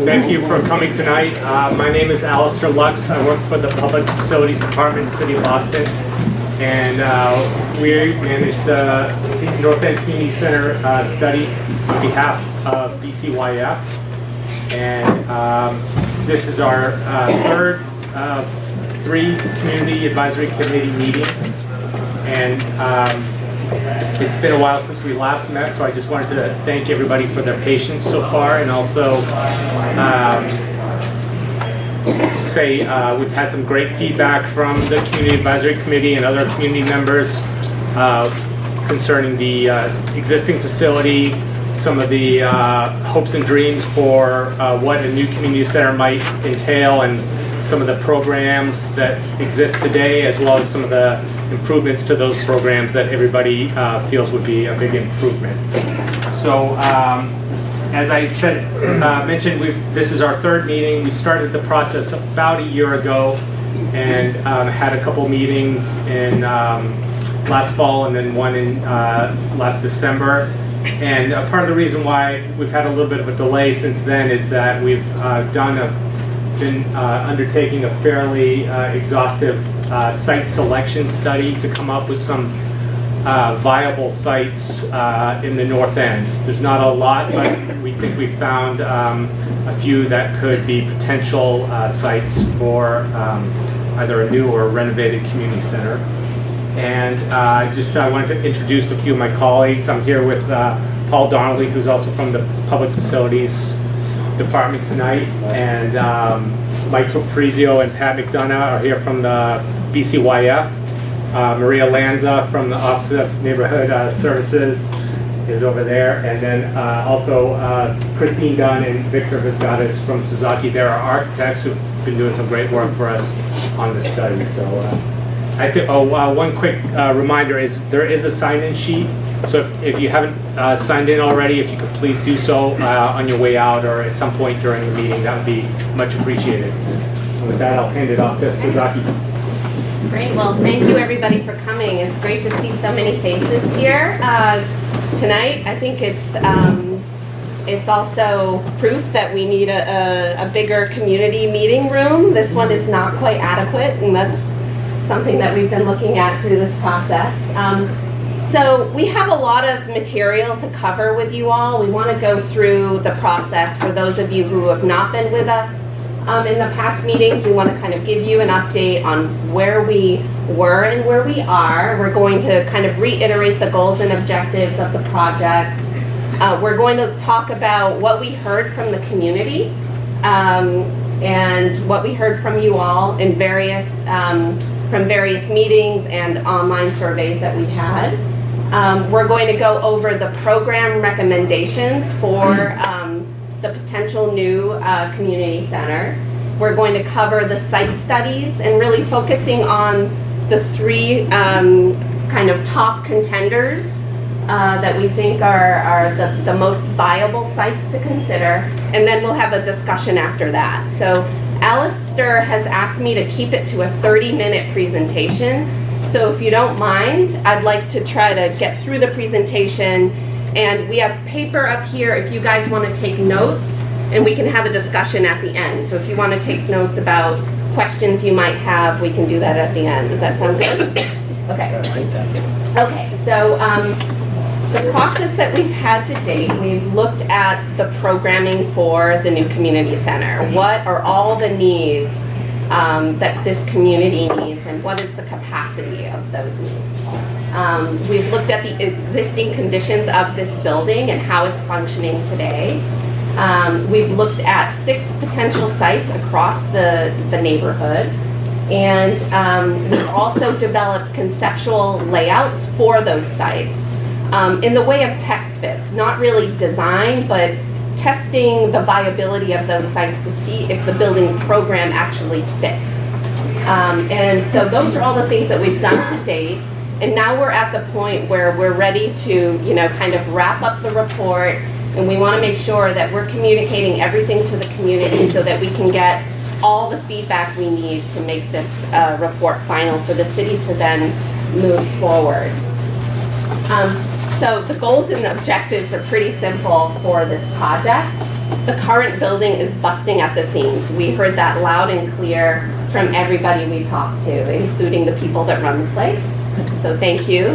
Thank you for coming tonight. My name is Alistair Lux. I work for the Public Facilities Department, City of Boston. And we managed the North End Community Center study on behalf of BCYF. And this is our third of 3 Community Advisory Committee meetings. And it's been a while since we last met, so I just wanted to thank everybody for their patience so far, and also say we've had some great feedback from the Community Advisory Committee and other community members concerning the existing facility, some of the hopes and dreams for what a new community center might entail, and some of the programs that exist today, as well as some of the improvements to those programs that everybody feels would be a big improvement. So, as I said, mentioned, this is our third meeting. We started the process about a year ago, and had a couple meetings in last fall, and then one in last December. And part of the reason why we've had a little bit of a delay since then is that we've been undertaking a fairly exhaustive site selection study to come up with some viable sites in the North End. There's not a lot, but we think we found a few that could be potential sites for either a new or renovated community center. And I wanted to introduce a few of my colleagues. I'm here with Paul Donnelly, who's also from the Public Facilities Department tonight, and Mike Soprizio and Pat McDonough are here from the BCYF. Maria Lanza from the Office of Neighborhood Services is over there, and then also Christine Dunn and Victor Vizgadas from Suzaki. They're our architects who've been doing some great work for us on this study. So I think one quick reminder is there is a sign-in sheet. So if you haven't signed in already, if you could please do so on your way out or at some point during the meeting, that would be much appreciated. And with that, I'll hand it off to Suzaki. Great. Well, thank you everybody for coming. It's great to see so many faces here tonight. I think it's also proof that we need a bigger community meeting room. This one is not quite adequate, and that's something that we've been looking at through this process. So we have a lot of material to cover with you all. We want to go through the process for those of you who have not been with us in the past meetings. We want to kind of give you an update on where we were and where we are. We're going to kind of reiterate the goals and objectives of the project. We're going to talk about what we heard from the community and what we heard from you all in from various meetings and online surveys that we've had. We're going to go over the program recommendations for the potential new community center. We're going to cover the site studies and really focusing on the 3 kind of top contenders that we think are the most viable sites to consider. And then we'll have a discussion after that. So Alistair has asked me to keep it to a 30-minute presentation. So if you don't mind, I'd like to try to get through the presentation. And we have paper up here if you guys want to take notes, and we can have a discussion at the end. So if you want to take notes about questions you might have, we can do that at the end. Does that sound good? Okay. Okay, so the process that we've had to date, we've looked at the programming for the new community center. What are all the needs that this community needs, and what is the capacity of those needs? We've looked at the existing conditions of this building and how it's functioning today. We've looked at 6 potential sites across the neighborhood, and we've also developed conceptual layouts for those sites in the way of test fits, not really design, but testing the viability of those sites to see if the building program actually fits. And so those are all the things that we've done to date. And now we're at the point where we're ready to, kind of wrap up the report, and we want to make sure that we're communicating everything to the community so that we can get all the feedback we need to make this report final for the city to then move forward. So the goals and the objectives are pretty simple for this project. the current building is busting at the seams. We heard that loud and clear from everybody we talked to, including the people that run the place. So thank you.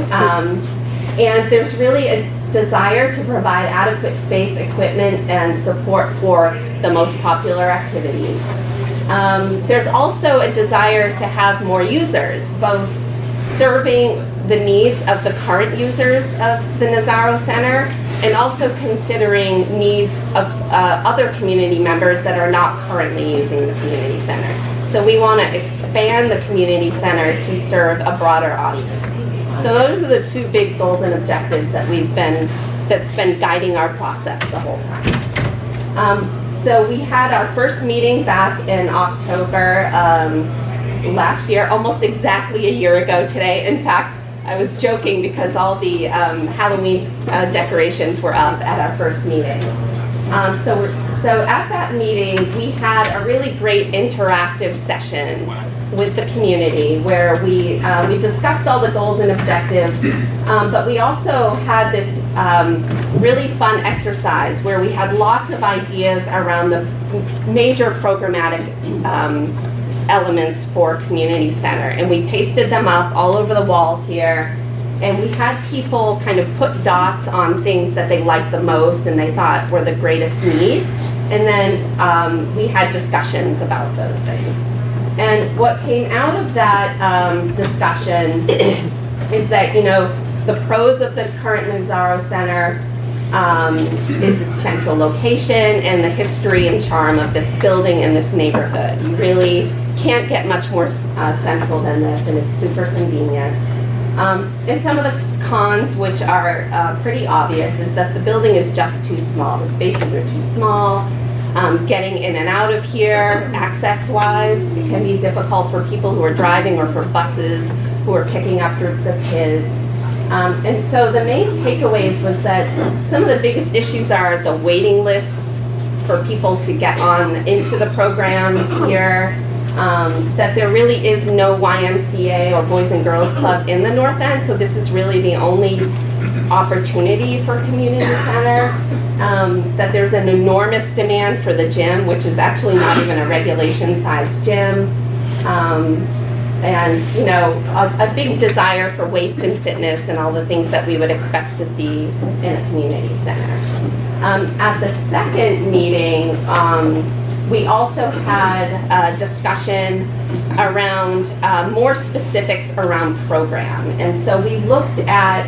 And there's really a desire to provide adequate space, equipment, and support for the most popular activities. There's also a desire to have more users, both serving the needs of the current users of the Nazaro Center and also considering needs of other community members that are not currently using the community center. So we want to expand the community center to serve a broader audience. So those are the two big goals and objectives that that's been guiding our process the whole time. So we had our first meeting back in October last year, almost exactly a year ago today. In fact, I was joking because all the Halloween decorations were up at our first meeting. So at that meeting, we had a really great interactive session with the community where we discussed all the goals and objectives, but we also had this really fun exercise where we had lots of ideas around the major programmatic elements for community center, and we pasted them up all over the walls here, and we had people kind of put dots on things that they liked the most and they thought were the greatest need, and then we had discussions about those things. And what came out of that discussion is that, you know, the pros of the current Nazaro Center is its central location and the history and charm of this building and this neighborhood. You really can't get much more central than this, and it's super convenient. And some of the cons, which are pretty obvious, is that the building is just too small. The spaces are too small. Getting in and out of here, access-wise, it can be difficult for people who are driving or for buses who are picking up groups of kids. And so the main takeaways was that some of the biggest issues are the waiting list for people to get on into the programs here, that there really is no YMCA or Boys and Girls Club in the North End, so this is really the only opportunity for community center, that there's an enormous demand for the gym, which is actually not even a regulation-sized gym, and you know, a big desire for weights and fitness and all the things that we would expect to see in a community center. At the second meeting, we also had a discussion around more specifics around program, and so we looked at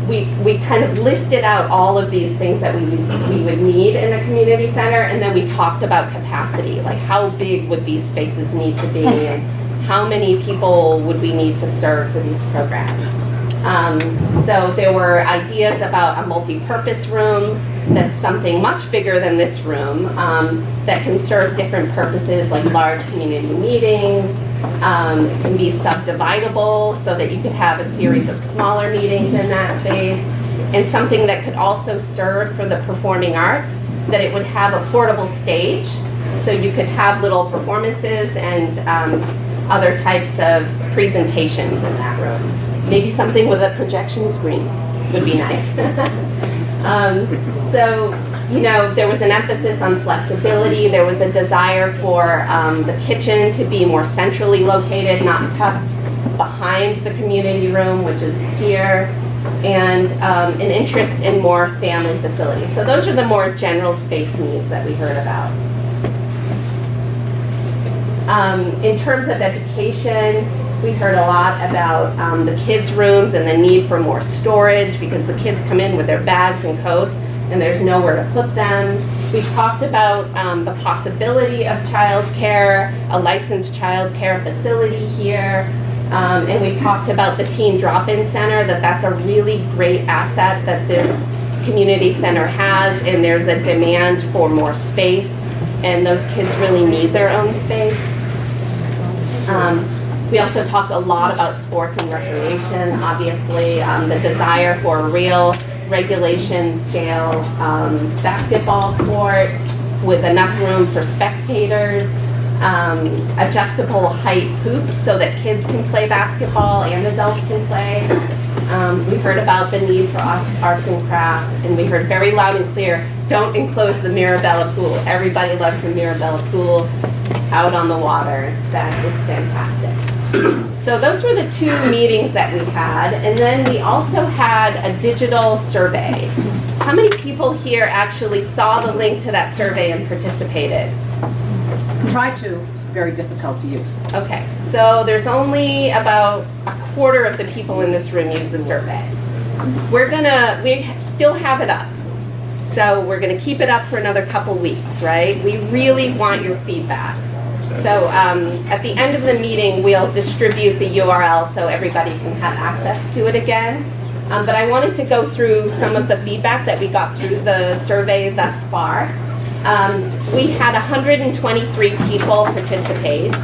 we kind of listed out all of these things that we would need in a community center, and then we talked about capacity, like how big would these spaces need to be, and how many people would we need to serve for these programs. So there were ideas about a multi-purpose room that's something much bigger than this room, that can serve different purposes like large community meetings. It can be subdividable so that you could have a series of smaller meetings in that space, and something that could also serve for the performing arts, that it would have a portable stage so you could have little performances and other types of presentations in that room. Maybe something with a projection screen would be nice. So, you know, there was an emphasis on flexibility. There was a desire for the kitchen to be more centrally located, not tucked behind the community room, which is here, and an interest in more family facilities. So those are the more general space needs that we heard about. In terms of education, we heard a lot about the kids' rooms and the need for more storage because the kids come in with their bags and coats and there's nowhere to put them. We talked about the possibility of childcare, a licensed childcare facility here, and we talked about the teen drop-in center, that's a really great asset that this community center has, and there's a demand for more space, and those kids really need their own space. We also talked a lot about sports and recreation, obviously, the desire for a real regulation scale basketball court with enough room for spectators, adjustable height hoops so that kids can play basketball and adults can play, We heard about the need for arts and crafts, and we heard very loud and clear, don't enclose the Mirabella pool. Everybody loves the Mirabella pool out on the water. It's fantastic. So those were the 2 meetings that we had, and then we also had a digital survey. How many people here actually saw the link to that survey and participated? Try to. Very difficult to use. Okay, so there's only about a quarter of the people in this room use the survey. We still have it up. So we're gonna keep it up for another couple weeks, right? We really want your feedback. So at the end of the meeting, we'll distribute the URL so everybody can have access to it again. But I wanted to go through some of the feedback that we got through the survey thus far. We had 123 people participate.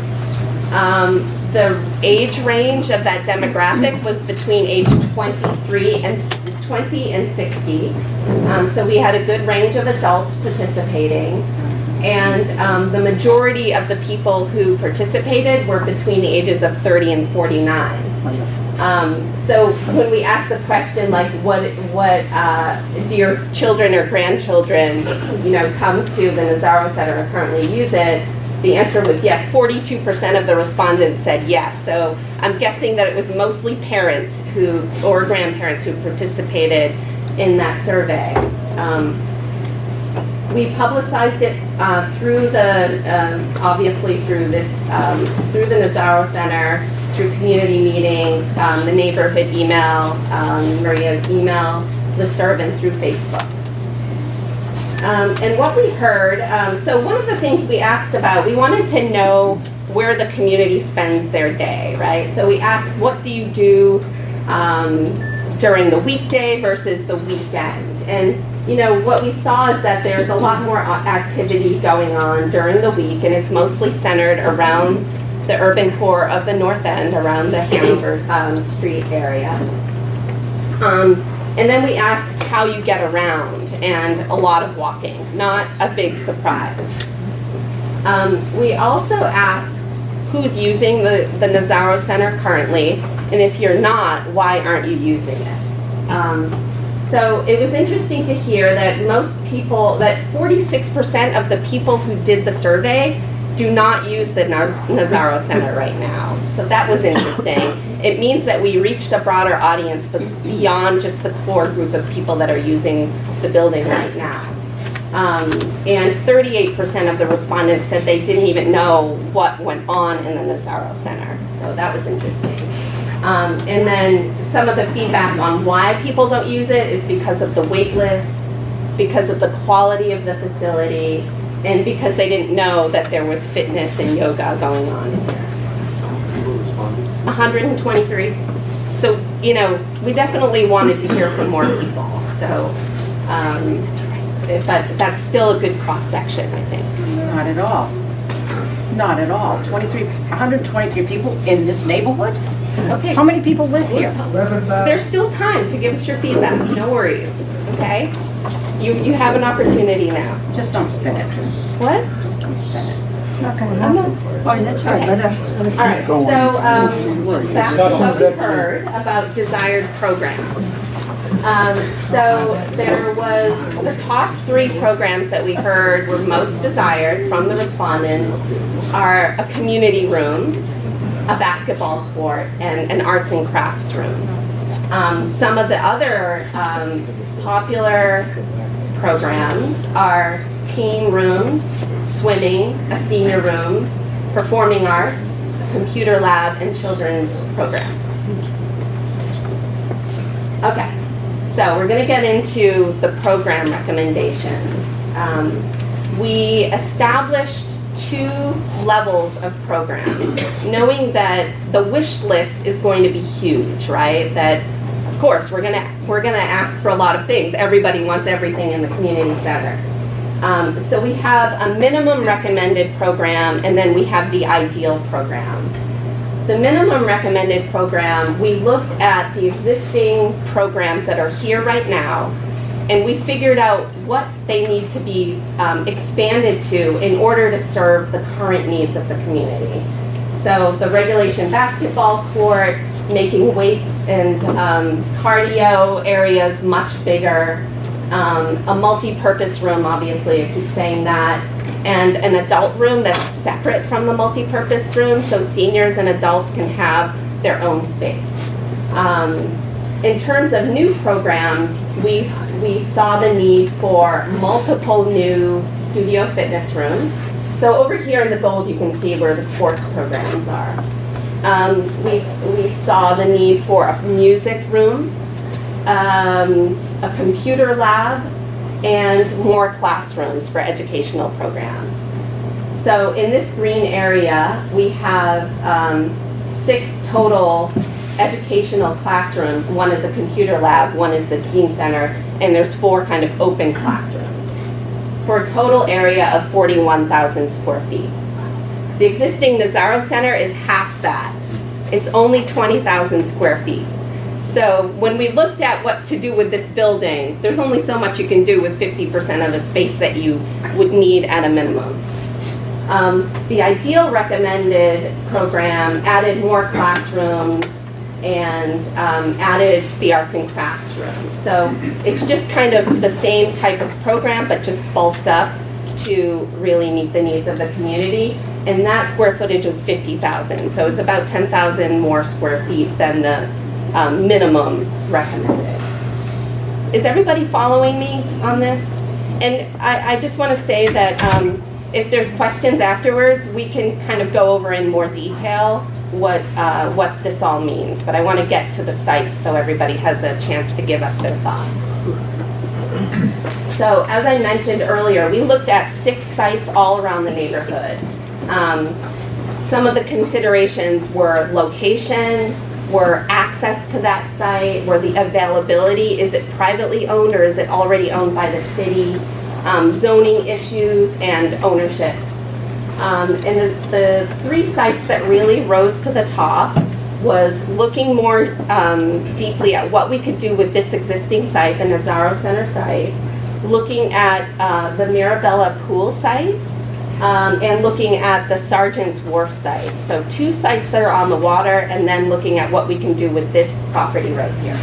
The age range of that demographic was between age 20 and 60. So we had a good range of adults participating. And the majority of the people who participated were between the ages of 30 and 49. So when we asked the question, like, what do your children or grandchildren, come to the Nazaro Center or currently use it? The answer was yes. 42% of the respondents said yes. So I'm guessing that it was mostly parents or grandparents who participated in that survey. We publicized it obviously through the Nazaro Center, through community meetings, the neighborhood email, Maria's email, listserv, and through Facebook. And what we heard, so one of the things we asked about, we wanted to know where the community spends their day, right? So we asked, what do you do during the weekday versus the weekend? And what we saw is that there's a lot more activity going on during the week, and it's mostly centered around the urban core of the North End, around the Hanover Street area. And then we asked how you get around, and a lot of walking, not a big surprise. We also asked who's using the Nazaro Center currently, and if you're not, why aren't you using it? So it was interesting to hear that that 46% of the people who did the survey do not use the Nazaro Center right now. So that was interesting. It means that we reached a broader audience, but beyond just the core group of people that are using the building right now. And 38% of the respondents said they didn't even know what went on in the Nazaro Center. So that was interesting. And then some of the feedback on why people don't use it is because of the wait list, because of the quality of the facility, and because they didn't know that there was fitness and yoga going on in here. 123. So, we definitely wanted to hear from more people. So, but that's still a good cross-section, I think. Not at all. Not at all. 123 people in this neighborhood? Okay. How many people live here? There's still time to give us your feedback. No worries. Okay? You have an opportunity now. Just don't spin it. What? Just don't spin it. It's not going to I'm happen. not. Oh, that's right. Okay. Let us All right. keep going. So back to what we heard about desired programs. So there was the top 3 programs that we heard were most desired from the respondents are a community room, a basketball court, and an arts and crafts room. Some of the other popular programs are teen rooms, swimming, a senior room, performing arts, a computer lab, and children's programs. Okay, so we're going to get into the program recommendations. We established 2 levels of program, knowing that the wish list is going to be huge, right? That of course we're gonna ask for a lot of things. Everybody wants everything in the community center. So we have a minimum recommended program, and then we have the ideal program. The minimum recommended program, we looked at the existing programs that are here right now, and we figured out what they need to be expanded to in order to serve the current needs of the community. So the regulation basketball court, making weights and cardio areas much bigger, a multi-purpose room, obviously, I keep saying that, and an adult room that's separate from the multi-purpose room, so seniors and adults can have their own space. In terms of new programs, we saw the need for multiple new studio fitness rooms. So over here in the gold, you can see where the sports programs are. We saw the need for a music room, a computer lab, and more classrooms for educational programs. So in this green area, we have 6 total educational classrooms. One is a computer lab, one is the teen center, and there's 4 kind of open classrooms for a total area of 41,000 square feet. The existing Nazaro Center is half that. It's only 20,000 square feet. So when we looked at what to do with this building, there's only so much you can do with 50% of the space that you would need at a minimum. The ideal recommended program added more classrooms and added the arts and crafts room. So it's just kind of the same type of program, but just bulked up to really meet the needs of the community. And that square footage was 50,000. So it's about 10,000 more square feet than the minimum recommended. Is everybody following me on this? And I just want to say that if there's questions afterwards, we can kind of go over in more detail what this all means, but I want to get to the sites so everybody has a chance to give us their thoughts. So as I mentioned earlier, we looked at 6 sites all around the neighborhood. Some of the considerations were location, were access to that site, were the availability, is it privately owned or is it already owned by the city, zoning issues, and ownership. And the 3 sites that really rose to the top was looking more deeply at what we could do with this existing site, the Nazaro Center site, looking at the Mirabella pool site, and looking at the Sergeant's Wharf site. So 2 sites that are on the water, and then looking at what we can do with this property right here.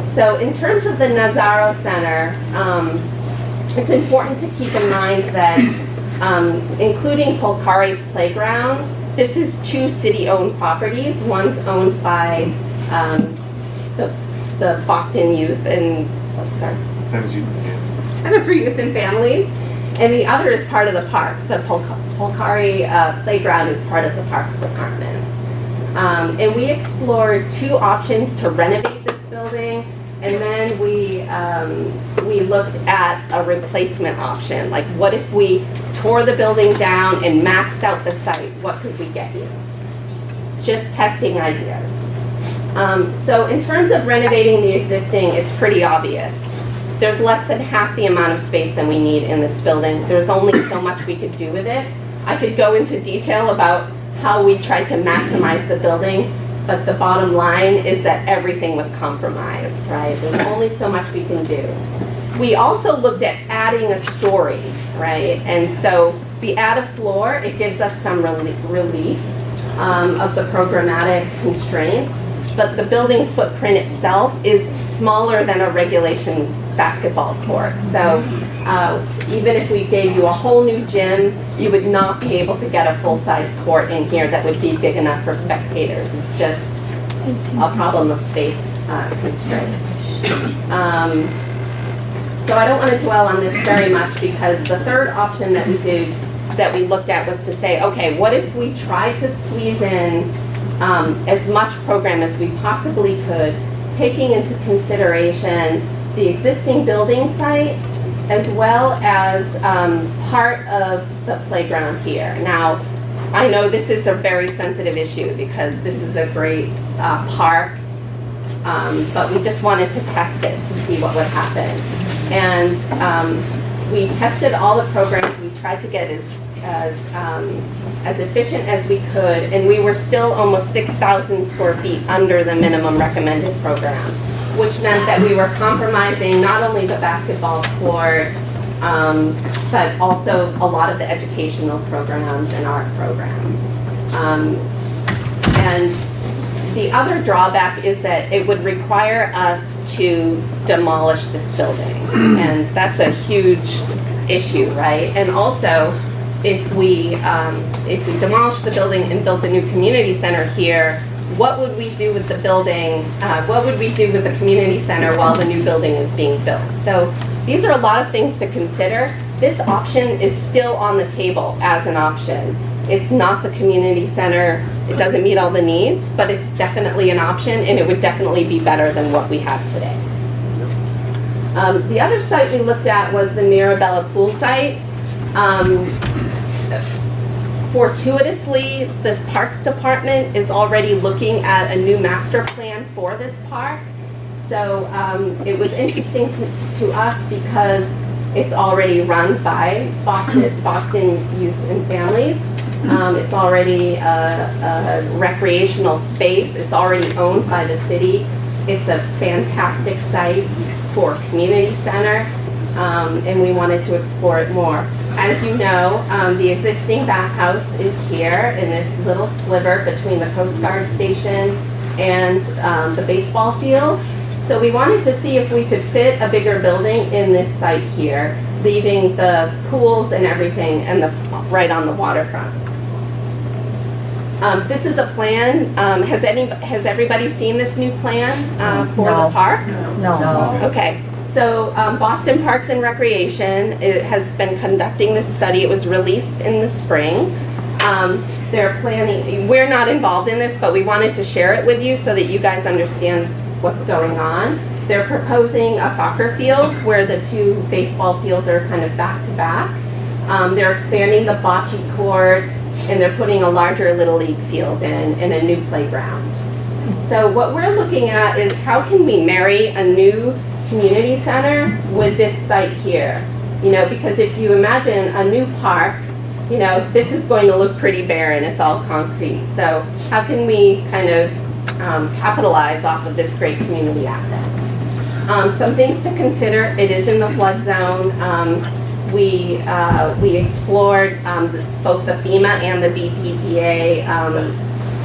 So in terms of the Nazaro Center, it's important to keep in mind that including Polcari Playground, this is 2 city-owned properties. One's owned by the Boston Youth and, Center for Youth and Families, and the other is part of the parks. The Polcari Playground is part of the Parks Department. And we explored 2 options to renovate this building. And then we looked at a replacement option. Like, what if we tore the building down and maxed out the site? What could we get you? Just testing ideas. So in terms of renovating the existing, it's pretty obvious. There's less than half the amount of space than we need in this building. There's only so much we could do with it. I could go into detail about how we tried to maximize the building, but the bottom line is that everything was compromised, right? There's only so much we can do. We also looked at adding a story, right? And so we add a floor, it gives us some relief of the programmatic constraints, but the building footprint itself is smaller than a regulation basketball court. So even if we gave you a whole new gym, you would not be able to get a full-size court in here that would be big enough for spectators. It's just a problem of space constraints. So I don't want to dwell on this very much, because the third option that we looked at was to say, okay, what if we tried to squeeze in as much program as we possibly could, taking into consideration the existing building site as well as part of the playground here. Now, I know this is a very sensitive issue because this is a great park, but we just wanted to test it to see what would happen. And we tested all the programs. We tried to get as efficient as we could, and we were still almost 6,000 square feet under the minimum recommended program, which meant that we were compromising not only the basketball court, but also a lot of the educational programs and art programs. And The other drawback is that it would require us to demolish this building, and that's a huge issue, right? And also, if we demolish the building and built a new community center here, what would we do with the building? What would we do with the community center while the new building is being built? So these are a lot of things to consider. This option is still on the table as an option. It's not the community center, it doesn't meet all the needs, but it's definitely an option, and it would definitely be better than what we have today. The other site we looked at was the Mirabella pool site. Fortuitously, the Parks Department is already looking at a new master plan for this park. So it was interesting to us because it's already run by Boston Youth and Families. It's already a recreational space. It's already owned by the city. It's a fantastic site for a community center, and we wanted to explore it more. As you know, the existing bathhouse is here in this little sliver between the Coast Guard station and the baseball field. So we wanted to see if we could fit a bigger building in this site here, leaving the pools and everything and right on the waterfront. This is a plan. Has everybody seen this new plan for the park? No. Okay. So Boston Parks and Recreation has been conducting this study. It was released in the spring. They're planning, we're not involved in this, but we wanted to share it with you so that you guys understand what's going on. They're proposing a soccer field where the two baseball fields are kind of back to back. They're expanding the bocce courts, and they're putting a larger Little League field in and a new playground. So what we're looking at is how can we marry a new community center with this site here? You know, because if you imagine a new park, you know, this is going to look pretty barren, it's all concrete. So how can we kind of capitalize off of this great community asset? Some things to consider: it is in the flood zone. We explored both the FEMA and the BPDA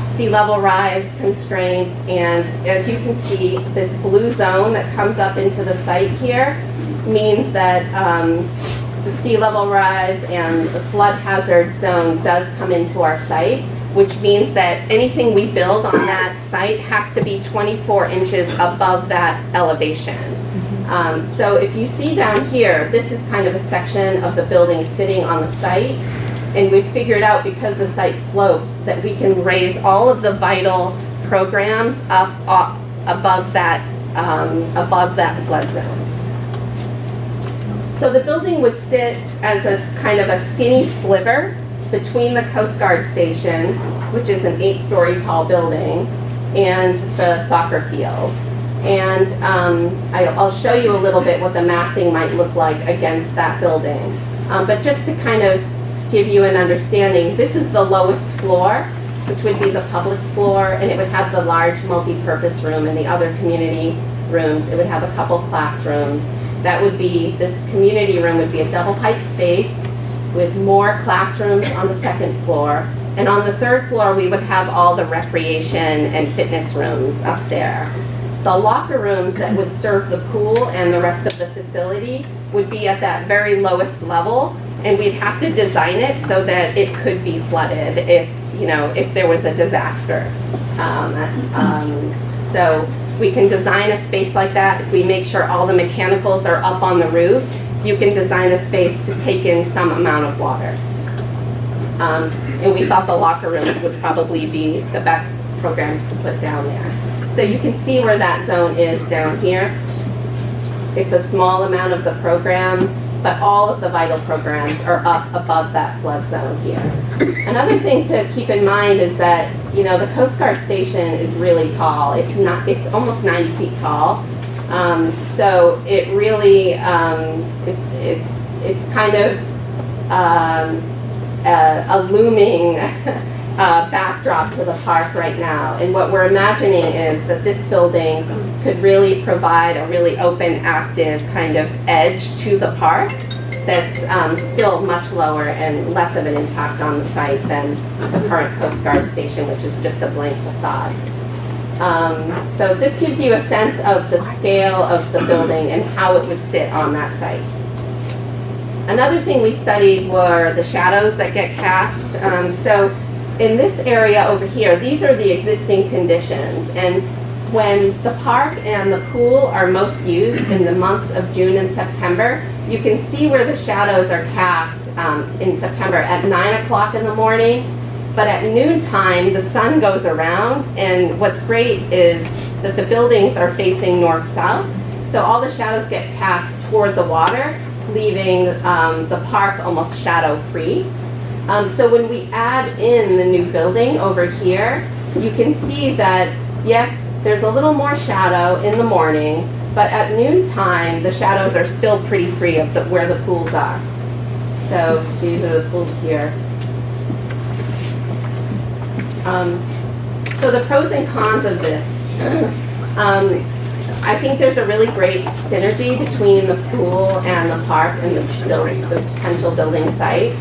sea level rise constraints, and as you can see, this blue zone that comes up into the site here means that the sea level rise and the flood hazard zone does come into our site, which means that anything we build on that site has to be 24 inches above that elevation. So if you see down here, this is kind of a section of the building sitting on the site, and we've figured out, because the site slopes, that we can raise all of the vital programs up above that flood zone. So the building would sit as a kind of a skinny sliver between the Coast Guard station, which is an 8-story tall building, and the soccer field. And I'll show you a little bit what the massing might look like against that building. But just to kind of give you an understanding, this is the lowest floor, which would be the public floor, and it would have the large multi-purpose room and the other community rooms. It would have a couple classrooms. That would be, this community room would be a double height space with more classrooms on the second floor. And on the third floor, we would have all the recreation and fitness rooms up there. The locker rooms that would serve the pool and the rest of the facility would be at that very lowest level, and we'd have to design it so that it could be flooded if there was a disaster. So we can design a space like that. If we make sure all the mechanicals are up on the roof, you can design a space to take in some amount of water. And we thought the locker rooms would probably be the best programs to put down there. So you can see where that zone is down here. It's a small amount of the program, but all of the vital programs are up above that flood zone here. Another thing to keep in mind is that, the Coast Guard station is really tall. It's almost 90 feet tall. So it really, it's kind of a looming backdrop to the park right now. And what we're imagining is that this building could really provide a really open, active kind of edge to the park that's still much lower and less of an impact on the site than the current Coast Guard station, which is just a blank facade. So this gives you a sense of the scale of the building and how it would sit on that site. Another thing we studied were the shadows that get cast. So in this area over here, these are the existing conditions. And when the park and the pool are most used in the months of June and September, you can see where the shadows are cast in September at 9 o'clock in the morning. But at noontime, the sun goes around, and what's great is that the buildings are facing north-south, so all the shadows get cast toward the water, leaving the park almost shadow-free. So when we add in the new building over here, you can see that, yes, there's a little more shadow in the morning, but at noontime, the shadows are still pretty free of where the pools are. So these are the pools here. So the pros and cons of this. I think there's a really great synergy between the pool and the park and the potential building site.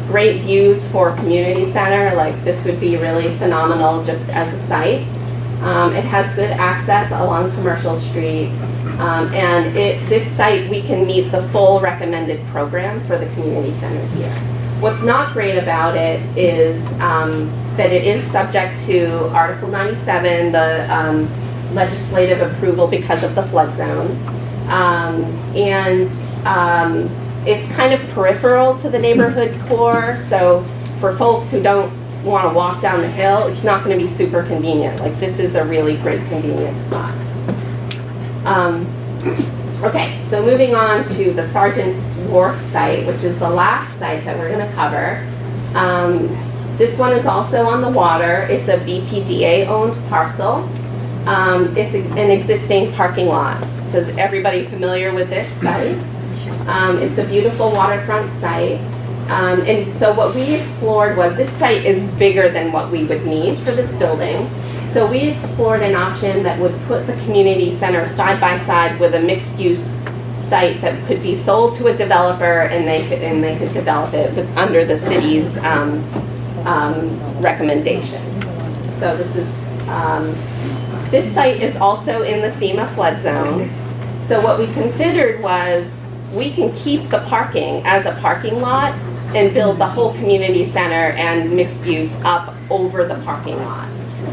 Great views for community center, like this would be really phenomenal just as a site. It has good access along Commercial Street. And this site, we can meet the full recommended program for the community center here. What's not great about it is that it is subject to Article 97, the legislative approval because of the flood zone. It's kind of peripheral to the neighborhood core, so for folks who don't want to walk down the hill, it's not going to be super convenient. Like, this is a really great convenient spot. Okay, so moving on to the Sergeant Wharf site, which is the last site that we're going to cover. This one is also on the water. It's a BPDA-owned parcel. It's an existing parking lot. Is everybody familiar with this site? It's a beautiful waterfront site. And so what we explored was, this site is bigger than what we would need for this building. So we explored an option that would put the community center side by side with a mixed-use site that could be sold to a developer, and they could develop it under the city's recommendation. So this site is also in the FEMA flood zone. So what we considered was, we can keep the parking as a parking lot and build the whole community center and mixed use up over the parking lot.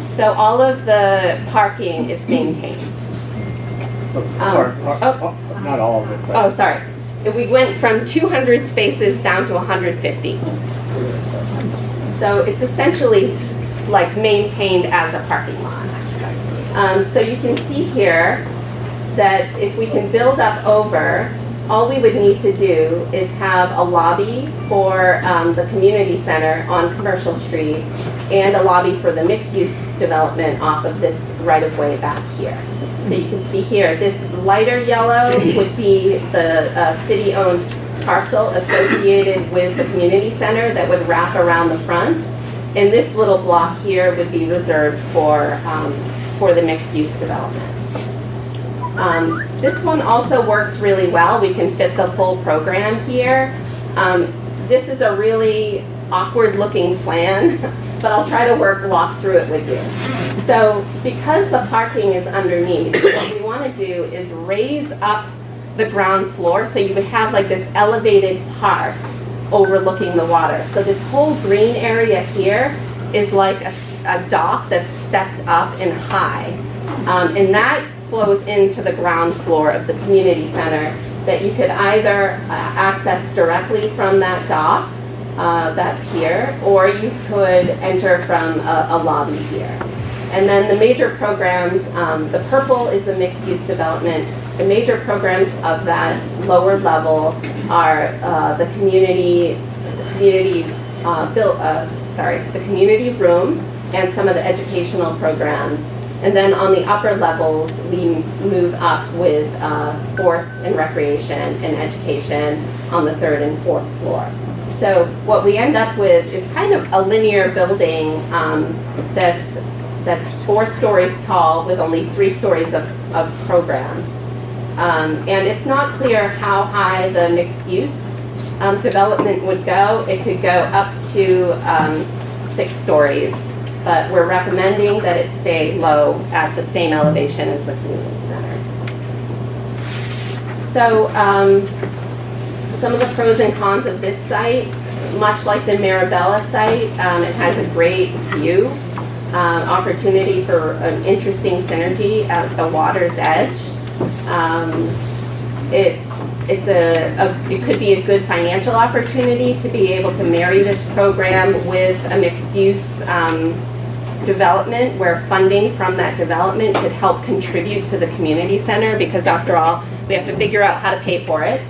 So all of the parking is maintained. Not all of it. Oh, sorry. We went from 200 spaces down to 150. So it's essentially like maintained as a parking lot. So you can see here that if we can build up over, all we would need to do is have a lobby for the community center on Commercial Street and a lobby for the mixed-use development off of this right-of-way back here. So you can see here, this lighter yellow would be the city-owned parcel associated with the community center that would wrap around the front. And this little block here would be reserved for the mixed-use development. This one also works really well. We can fit the full program here. This is a really awkward-looking plan, but I'll try to walk through it with you. So because the parking is underneath, what we want to do is raise up the ground floor so you would have like this elevated park overlooking the water. So this whole green area here is like a dock that's stepped up and high. And that flows into the ground floor of the community center that you could either access directly from that dock, that pier, or you could enter from a lobby here. And then the major programs, the purple is the mixed-use development. The major programs of that lower level are the community room and some of the educational programs. And then on the upper levels, we move up with sports and recreation and education on the third and fourth floor. So what we end up with is kind of a linear building that's 4 stories tall with only 3 stories of program. And it's not clear how high the mixed use development would go. It could go up to 6 stories. but we're recommending that it stay low at the same elevation as the community center. So some of the pros and cons of this site, much like the Mirabella site, it has a great view, opportunity for an interesting synergy at the water's edge. It could be a good financial opportunity to be able to marry this program with a mixed-use development where funding from that development could help contribute to the community center, because after all, we have to figure out how to pay for it.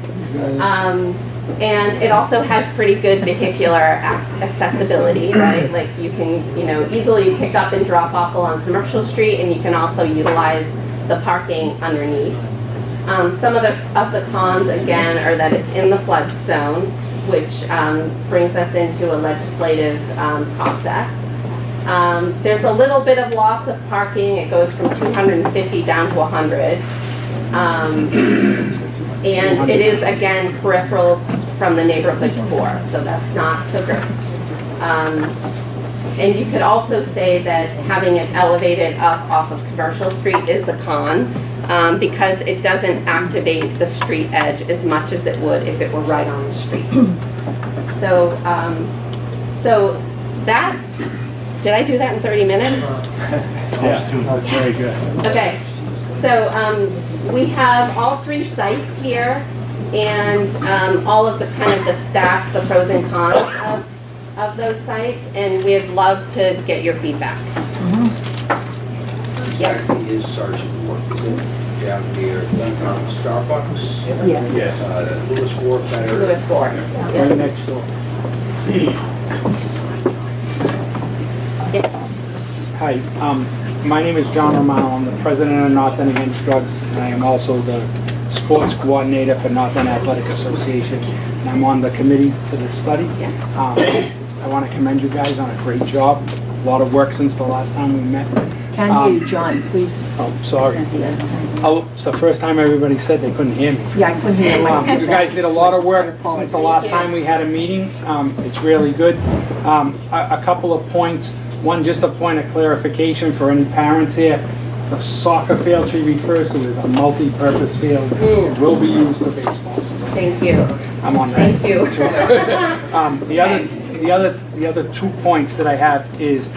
And it also has pretty good vehicular accessibility, right? Like you can, easily pick up and drop off along Commercial Street, and you can also utilize the parking underneath. Some of the cons, again, are that it's in the flood zone, which brings us into a legislative process. There's a little bit of loss of parking. It goes from 250 down to 100. And it is, again, peripheral from the neighborhood core, so that's not so good. And you could also say that having it elevated up off of Commercial Street is a con, because it doesn't activate the street edge as much as it would if it were right on the street. So, so that, did I do that in 30 minutes? Yeah, that's very good. Okay, so we have all 3 sites here, and all of the kind of the stats, the pros and cons of those sites, and we'd love to get your feedback. Yes. Exactly is Sergeant Wharf, is it down near Starbucks? Yes. Lewis Wharf, that area? Lewis Wharf. Right next door. Yes. Hi, my name is John Romano. I'm the president of North End Against Drugs, and I am also the sports coordinator for North End Athletic Association. And I'm on the committee for this study. I want to commend you guys on a great job. A lot of work since the last time we met. Can you, John, please? Oh, sorry. Oh, it's the first time everybody said they couldn't hear me. Yeah, I couldn't hear you. You guys did a lot of work since the last time we had a meeting. It's really good. A couple of points. One, just a point of clarification for any parents here. The soccer field she refers to is a multi-purpose field. It will be used for baseball. Thank you. I'm on that. Thank you. The other 2 points that I have is,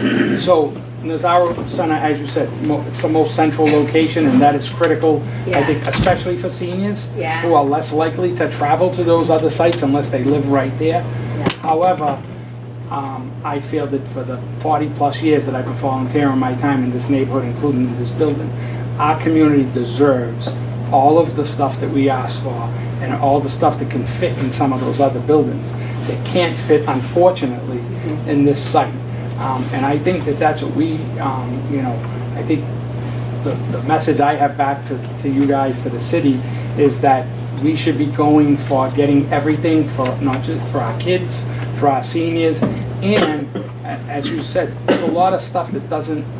so Nazaro Center, as you said, it's the most central location, and that is critical, I think, especially for seniors who are less likely to travel to those other sites unless they live right there. However, I feel that for the 40-plus years that I've been volunteering my time in this neighborhood, including in this building, our community deserves all of the stuff that we ask for and all the stuff that can fit in some of those other buildings that can't fit, unfortunately, in this site. And I think that that's what we, I think the message I have back to you guys, to the city, is that we should be going for getting everything for, not just for our kids, for our seniors, and as you said, there's a lot of stuff that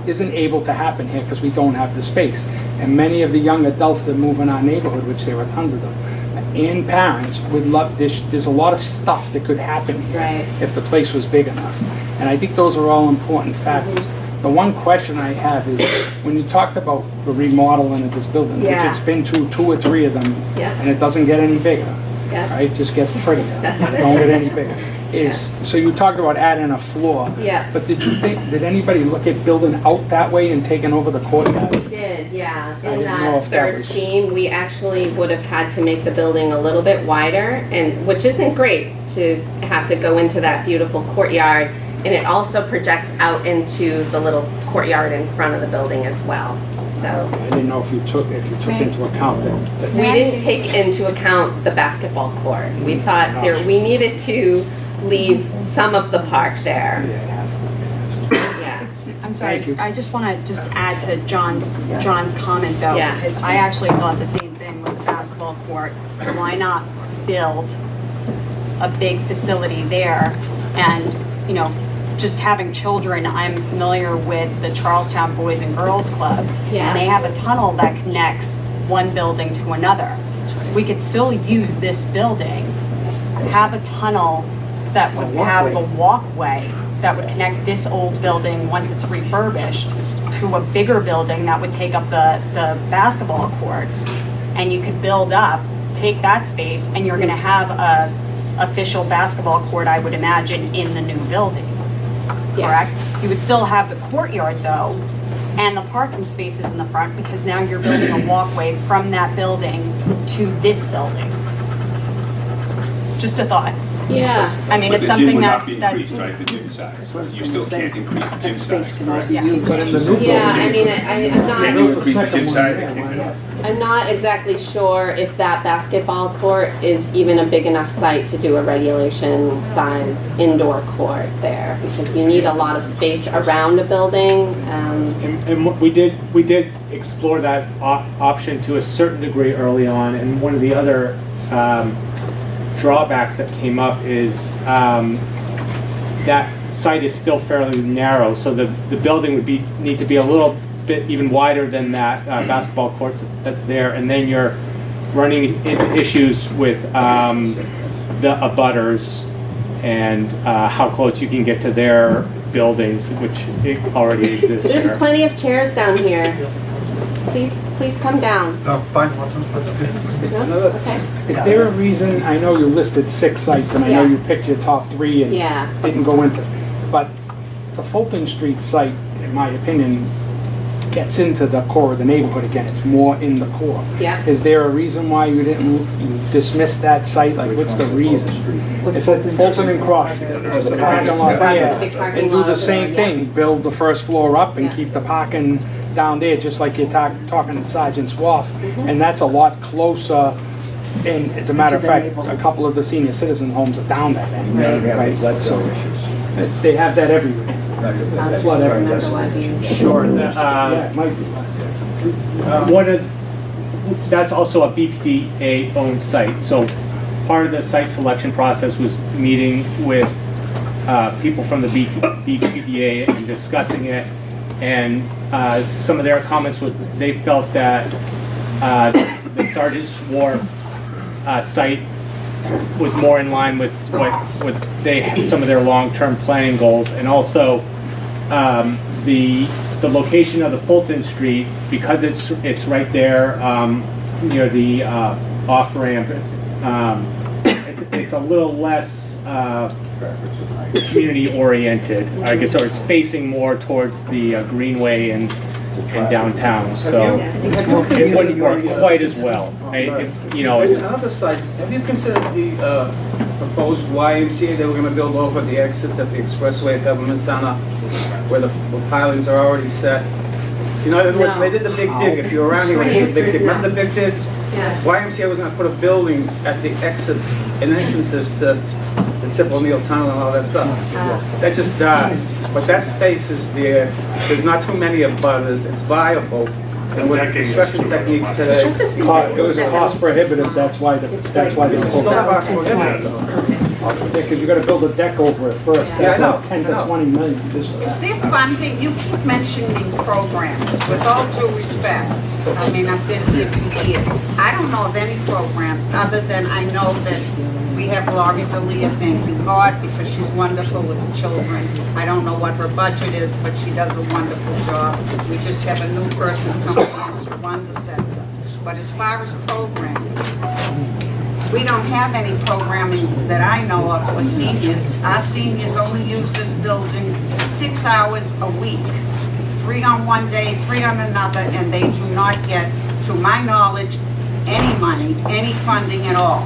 isn't able to happen here because we don't have the space. And many of the young adults that move in our neighborhood, which there are tons of them, and parents would love this. There's a lot of stuff that could happen here if the place was big enough. And I think those are all important factors. The one question I have is, when you talked about the remodeling of this building, which it's been to 2 or 3 of them, and it doesn't get any bigger, right? It just gets prettier. Don't get any bigger. So you talked about adding a floor. But did anybody look at building out that way and taking over the courtyard? We did, yeah. In that third scheme, we actually would have had to make the building a little bit wider, and which isn't great to have to go into that beautiful courtyard. And it also projects out into the little courtyard in front of the building as well. So I didn't know if you took into account that. We didn't take into account the basketball court. We thought we needed to leave some of the park there. I'm sorry, I just want to add to John's comment though, because I actually thought the same thing with the basketball court. Why not build a big facility there? And, just having children, I'm familiar with the Charlestown Boys and Girls Club, and they have a tunnel that connects one building to another. We could still use this building, have a tunnel that would have a walkway that would connect this old building, once it's refurbished, to a bigger building that would take up the basketball courts. And you could build up, take that space, and you're gonna have a official basketball court, I would imagine, in the new building, correct? You would still have the courtyard though, and the parking spaces in the front, because now you're building a walkway from that building to this building. Just a thought. Yeah. I mean, But it's the gym something would not that's, be increased, right, the gym size? You still can't increase the gym size, correct? yeah. But in the new Yeah, I building, mean, I'm Can't not, you increase the gym size? I'm not exactly sure if that basketball court is even a big enough site to do a regulation size indoor court there, because you need a lot of space around a building. And we did explore that option to a certain degree early on, and one of the other drawbacks that came up is that site is still fairly narrow, so the building would need to be a little bit even wider than that basketball court that's there, and then you're running into issues with the abutters and how close you can get to their buildings, which already exist there. There's plenty of chairs down here. Please come down. Fine, that's okay. No? Okay. is there a reason, I know you listed 6 sites, and I know Yeah. you picked your top 3 and Yeah. didn't go into, but the Fulton Street site, in my opinion, gets into the core of the neighborhood again. It's more in the core. Yeah. Is there a reason why you dismiss that site? Like, what's the reason? It's at Fulton and Cross. There's a parking lot The big there. parking And do lot the over same there, yeah. thing, build the first floor up and Yeah. keep the parking down there, just like you're talking at Sergeant's Wharf. Mm-hmm. And that's a lot closer. And as a matter of fact, a couple of the senior citizen homes are down that end. Right? So they have that everywhere. I'll just Flood remember everything. what he- Sure. Yeah, it might be. That's also a BPDA-owned site, so part of the site selection process was meeting with people from the BPDA and discussing it, and some of their comments was they felt that the Sergeant's Wharf site was more in line with what they some of their long-term planning goals, and also the location of the Fulton Street, because it's right there near the off-ramp. It's a little less community-oriented, I guess, or it's facing more towards the Greenway and downtown, so it wouldn't work quite as well. It's Another site, have you considered the proposed YMCA they were gonna build over the exits at the Expressway at Government Center, where the pilings are already set? You know, in other words, No. they did the big dig, if you're around here, when they did the big dig, remember the big dig? Yeah. YMCA was gonna put a building at the exits and entrances to the Tip O'Neill Tunnel and all that stuff. That just died, but that space is there, there's not too many of butters, it's viable. And with construction techniques today, It was cost prohibitive, that's why they it's pulled still it. cost prohibitive though. Because you gotta build a deck over it first, Yeah, I that's know, like 10 I to know. 20 million. Just- Is there funding? You keep mentioning programs, with all due respect. I mean, I've been here 2 years. I don't know of any programs, other than I know that we have Laurie Delia, thank you God, because she's wonderful with the children. I don't know what her budget is, but she does a wonderful job. We just have a new person coming in to run the center. But as far as programs, we don't have any programming that I know of for seniors. Our seniors only use this building 6 hours a week, 3 on one day, 3 on another, and they do not get, to my knowledge, any money, any funding at all.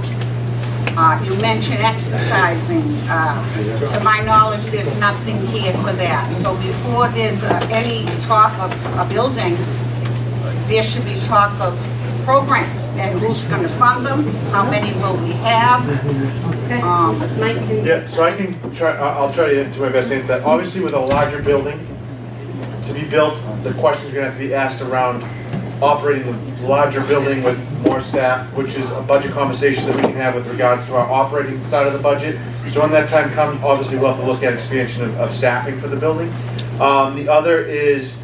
You mentioned exercising. To my knowledge, there's nothing here for that. So before there's any talk of a building, there should be talk of programs and who's going to fund them, how many will we have. Mike, can Yeah, so I can try, I'll try to do my best to answer that. Obviously, with a larger building to be built, the questions are gonna have to be asked around operating the larger building with more staff, which is a budget conversation that we can have with regards to our operating side of the budget. So when that time comes, obviously, we'll have to look at expansion of staffing for the building. The other is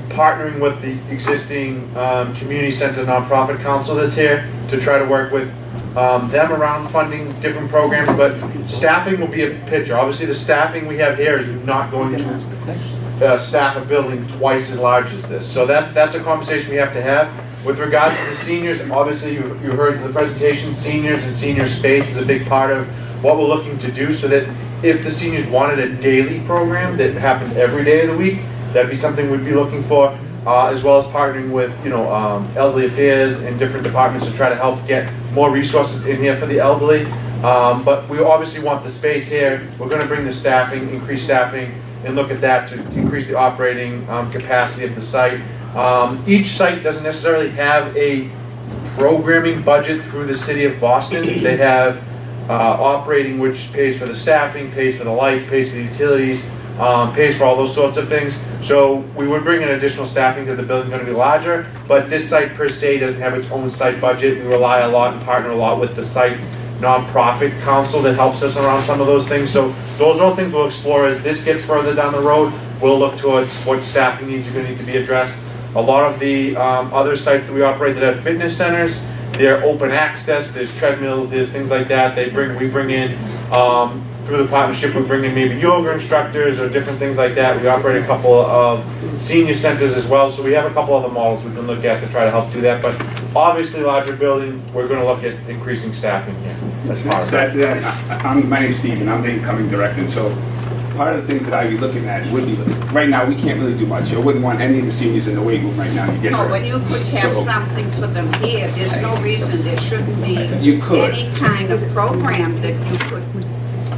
partnering with the existing community center nonprofit council that's here to try to work with them around funding different programs, but staffing will be a picture. Obviously, the staffing we have here is not going to staff a building twice as large as this. So that's a conversation we have to have. With regards to the seniors, obviously you heard the presentation, seniors and senior space is a big part of what we're looking to do, so that if the seniors wanted a daily program that happened every day of the week, that'd be something we'd be looking for, as well as partnering with, elderly affairs and different departments to try to help get more resources in here for the elderly. But we obviously want the space here. We're gonna bring the staffing, increase staffing, and look at that to increase the operating capacity of the site. Each site doesn't necessarily have a programming budget through the city of Boston. They have operating, which pays for the staffing, pays for the light, pays for the utilities, pays for all those sorts of things. So we would bring in additional staffing because the building's going to be larger, but this site per se doesn't have its own site budget. We rely a lot and partner a lot with the site nonprofit council that helps us around some of those things. So those are all things we'll explore as this gets further down the road. We'll look towards what staffing needs are going to need to be addressed. A lot of the other sites that we operate that have fitness centers, they're open access, there's treadmills, there's things like that. We bring in, through the partnership, we bring in maybe yoga instructors or different things like that. We operate a couple of senior centers as well, so we have a couple other models we can look at to try to help do that. But obviously, larger building, we're going to look at increasing staffing here as part of that. My name's Steve, and I'm the incoming director, and so part of the things that I'd be looking at would be, right now, we can't really do much. I wouldn't want any of the seniors in the weight room right now to get No, hurt. but you could have So- something for them here. There's no reason there shouldn't be You could. any kind of program that you could.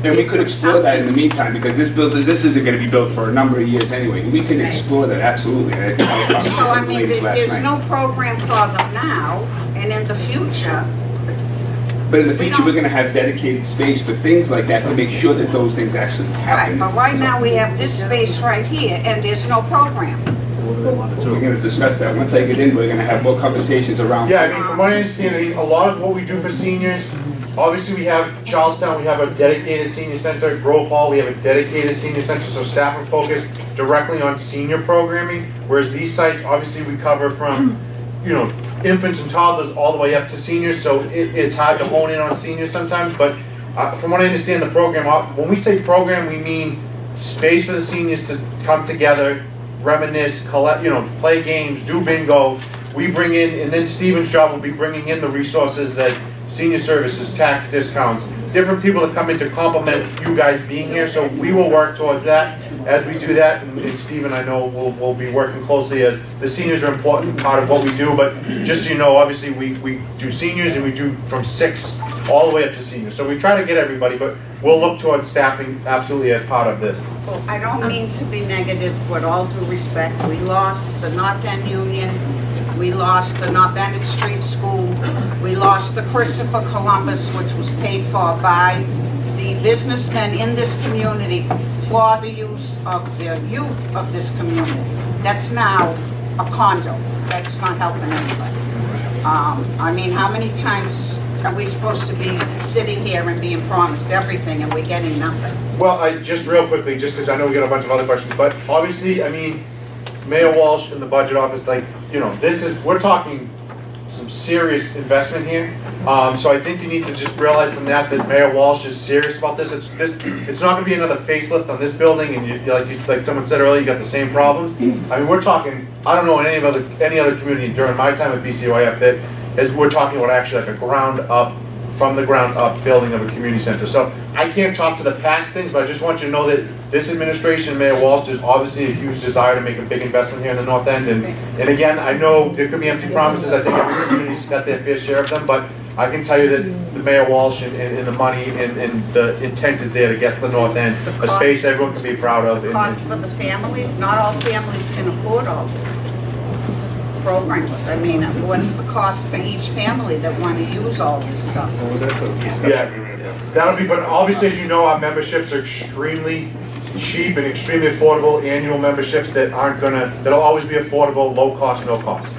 And we could explore that in the meantime, because this isn't gonna be built for a number of years anyway. We can explore that, absolutely. And I was So I talking to mean, ladies last there's night. no program for them now, and in the future, But in the future, we're gonna have dedicated space for things like that to make sure that those things actually right, happen. but right now we have this space right here, and there's no program. So we're gonna discuss that. Once I get in, we're gonna have more conversations around. Yeah, I mean, from what I understand, a lot of what we do for seniors, obviously we have Charlestown, we have a dedicated senior center. Grove Hall, we have a dedicated senior center, so staff are focused directly on senior programming. Whereas these sites, obviously we cover from, infants and toddlers all the way up to seniors, so it's hard to hone in on seniors sometimes. But from what I understand, the program, when we say program, we mean space for the seniors to come together, reminisce, collect, play games, do bingo. We bring in, and then Steven's job will be bringing in the resources that senior services, tax discounts, different people that come in to complement you guys being here. So we will work towards that. As we do that, and Steve and I know we'll be working closely, as the seniors are an important part of what we do. But just so you know, obviously we do seniors, and we do from 6 all the way up to seniors. So we try to get everybody, but we'll look towards staffing absolutely as part of this. Well, I don't mean to be negative, with all due respect. We lost the North End Union, we lost the North Bennett Street School, we lost the Christopher Columbus, which was paid for by the businessmen in this community for the use of the youth of this community. That's now a condo. That's not helping anybody. I mean, how many times are we supposed to be sitting here and being promised everything and we're getting nothing? Well, just real quickly, just because I know we got a bunch of other questions, but obviously, I mean, Mayor Walsh in the budget office, we're talking some serious investment here. So I think you need to just realize from that Mayor Walsh is serious about this. It's not gonna be another facelift on this building, and like someone said earlier, you got the same problems. I mean, we're talking, I don't know in any other community during my time at BCOIF we're talking about actually like from the ground up building of a community center. So I can't talk to the past things, but I just want you to know that this administration, Mayor Walsh, is obviously a huge desire to make a big investment here in the North End. And again, I know there could be empty promises. I think every community's got their fair share of them, but I can tell you that the Mayor Walsh and the money and the intent is there to get to the North End, a space everyone can be proud of. Cost for the families, not all families can afford all this programs. I mean, what's the cost for each family that want to use all this stuff? Yeah, that'll be, but obviously, as you know, our memberships are extremely cheap and extremely affordable annual memberships that'll always be affordable, low cost, no cost.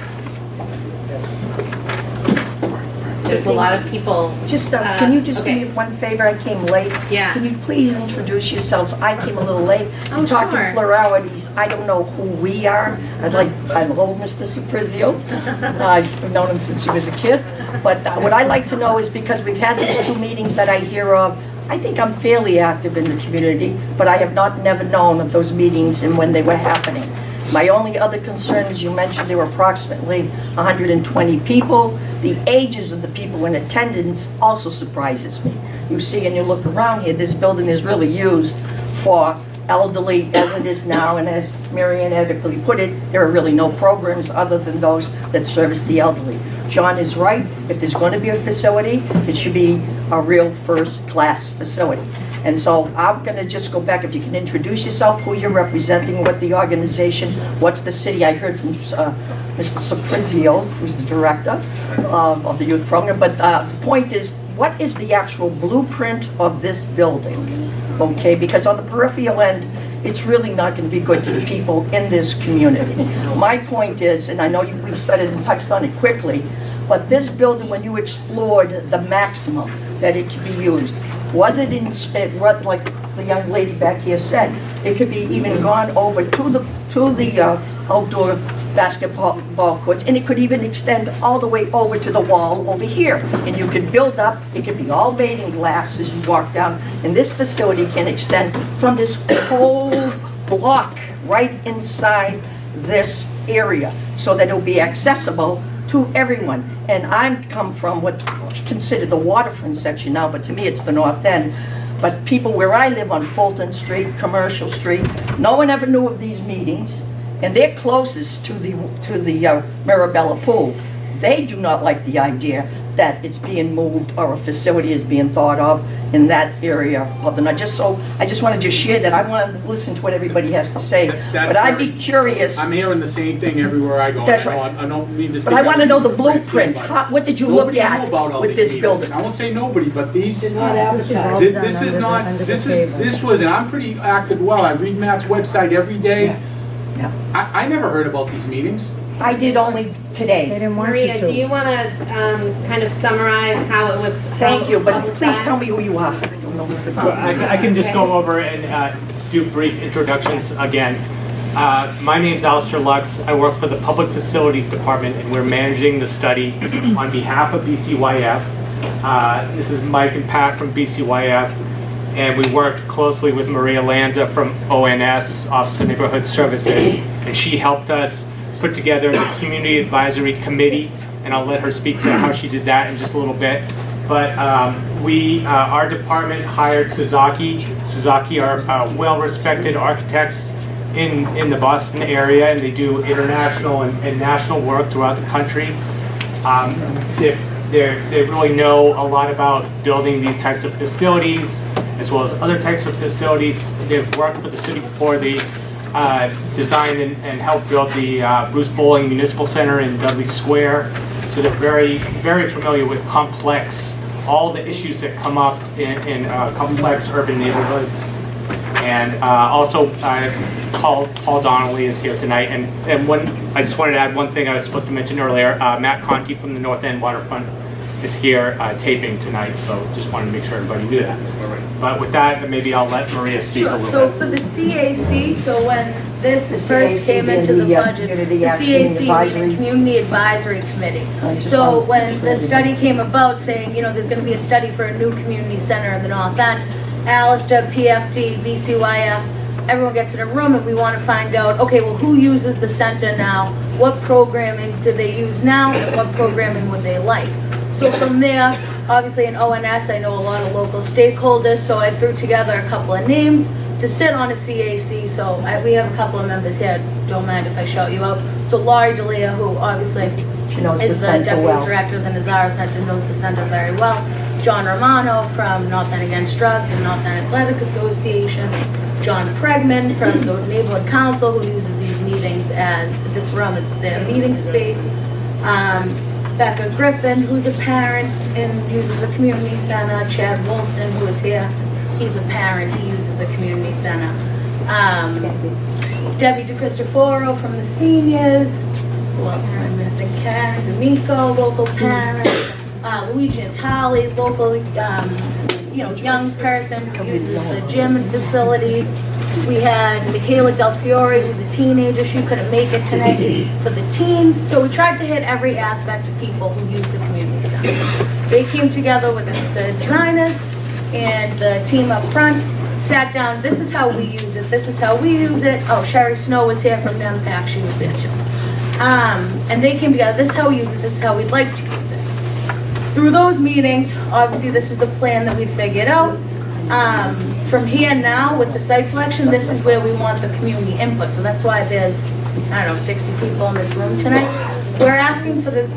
there's a lot of people. Just, can you just okay. give me one favor? I came late. Yeah. Can you please introduce yourselves? I came a little late. Oh, You're talking sure. pluralities. I don't know who we are. I love Mr. Suprizio. I've known him since he was a kid. But what I like to know is, because we've had these 2 meetings that I hear of, I think I'm fairly active in the community, but I have never known of those meetings and when they were happening. My only other concern is, you mentioned there were approximately 120 people. The ages of the people in attendance also surprises me. You see, and you look around here, this building is really used for elderly as it is now, and as Marianne adequately put it, there are really no programs other than those that service the elderly. John is right. If there's going to be a facility, it should be a real first-class facility. And so I'm going to just go back, if you can introduce yourself, who you're representing, what the organization, what's the city. I heard from Mr. Suprizio, who's the director of the youth program. But the point is, what is the actual blueprint of this building? Okay, because on the peripheral end, it's really not going to be good to the people in this community. My point is, and I know we said it and touched on it quickly, but this building, when you explored the maximum that it could be used, was it like the young lady back here said, it could be even gone over to the outdoor basketball courts, and it could even extend all the way over to the wall over here. And you could build up, it could be all made in glass as you walk down, and this facility can extend from this whole block right inside this area, so that it'll be accessible to everyone. And I'm come from what's considered the waterfront section now, but to me it's the north end. But people where I live on Fulton Street, Commercial Street, no one ever knew of these meetings, and they're closest to the Mirabella pool. They do not like the idea that it's being moved or a facility is being thought of in that area of the night. I just want to just share that. I want to listen to what everybody has to say. That's But I'd be curious. I'm hearing the same thing everywhere I go. That's I know right. I don't mean to. But I want to know the blueprint. What did you look Nobody at knew about all with these this meetings. building? I won't say nobody, but these. Did not advertise. This is not. This was, and I'm pretty active. Well, I read Matt's website every day. Yeah. I never heard about these meetings. I did only today. Maria, do you want to kind of summarize how it was Thank you, but please publicized? tell me who you are. I don't know who Well, I can just go over and do brief introductions again. My name's Alistair Lux. I work for the Public Facilities Department, and we're managing the study on behalf of BCYF. This is Mike and Pat from BCYF, and we worked closely with Maria Lanza from ONS, Office of Neighborhood Services, and she helped us put together the Community Advisory Committee, and I'll let her speak to how she did that in just a little bit. But our department hired Suzaki. Suzaki are well-respected architects in the Boston area, and they do international and national work throughout the country. They really know a lot about building these types of facilities, as well as other types of facilities. They've worked for the city before. They designed and helped build the Bruce Bowling Municipal Center in Dudley Square. So they're very, very familiar with all the issues that come up in complex urban neighborhoods. And also, Paul Donnelly is here tonight. And I just wanted to add one thing I was supposed to mention earlier. Matt Conti from the North End Waterfront is here taping tonight, so just wanted to make sure everybody knew that. But with that, maybe I'll let Maria speak a little So bit. for the CAC, so when this The first CAC came into the being the, budget, Community the Action CAC Advisory. being the Community Advisory Committee. So when the study came about saying, there's gonna be a study for a new community center in the North End, Alistair, PFD, BCYF, everyone gets in a room and we wanna find out, okay, well, who uses the center now? What programming do they use now, and what programming would they like? So from there, obviously in ONS, I know a lot of local stakeholders, so I threw together a couple of names to sit on a CAC. So we have a couple of members here, don't mind if I shout you out. So Laurie Delia, who obviously She knows the is the center Deputy well. Director of the Nazaro Center, knows the center very well. John Romano from North End Against Drugs and North End Athletic Association. John Pregman from the Neighborhood Council, who uses these meetings as this room is their meeting space. Becca Griffin, who's a parent and uses the community center. Chad Wilson, who is here, he's a parent, he uses the community center. Debbie DeCristoforo from the seniors. Who else am I missing? Karen D'Amico, local parent. Luigi Natali, local, young person who uses the gym and facilities. We had Michaela Del Fiore, who's a teenager, she couldn't make it tonight for the teens. So we tried to hit every aspect of people who use the community center. They came together with the designers and the team up front, sat down, this is how we use it, this is how we use it. Oh, Sherry Snow was here from MPAC, she was there too. And they came together, this is how we use it, this is how we'd like to use it. Through those meetings, obviously this is the plan that we figured out. From here now, with the site selection, this is where we want the community input. So that's why there's, 60 people in this room tonight. We're asking for the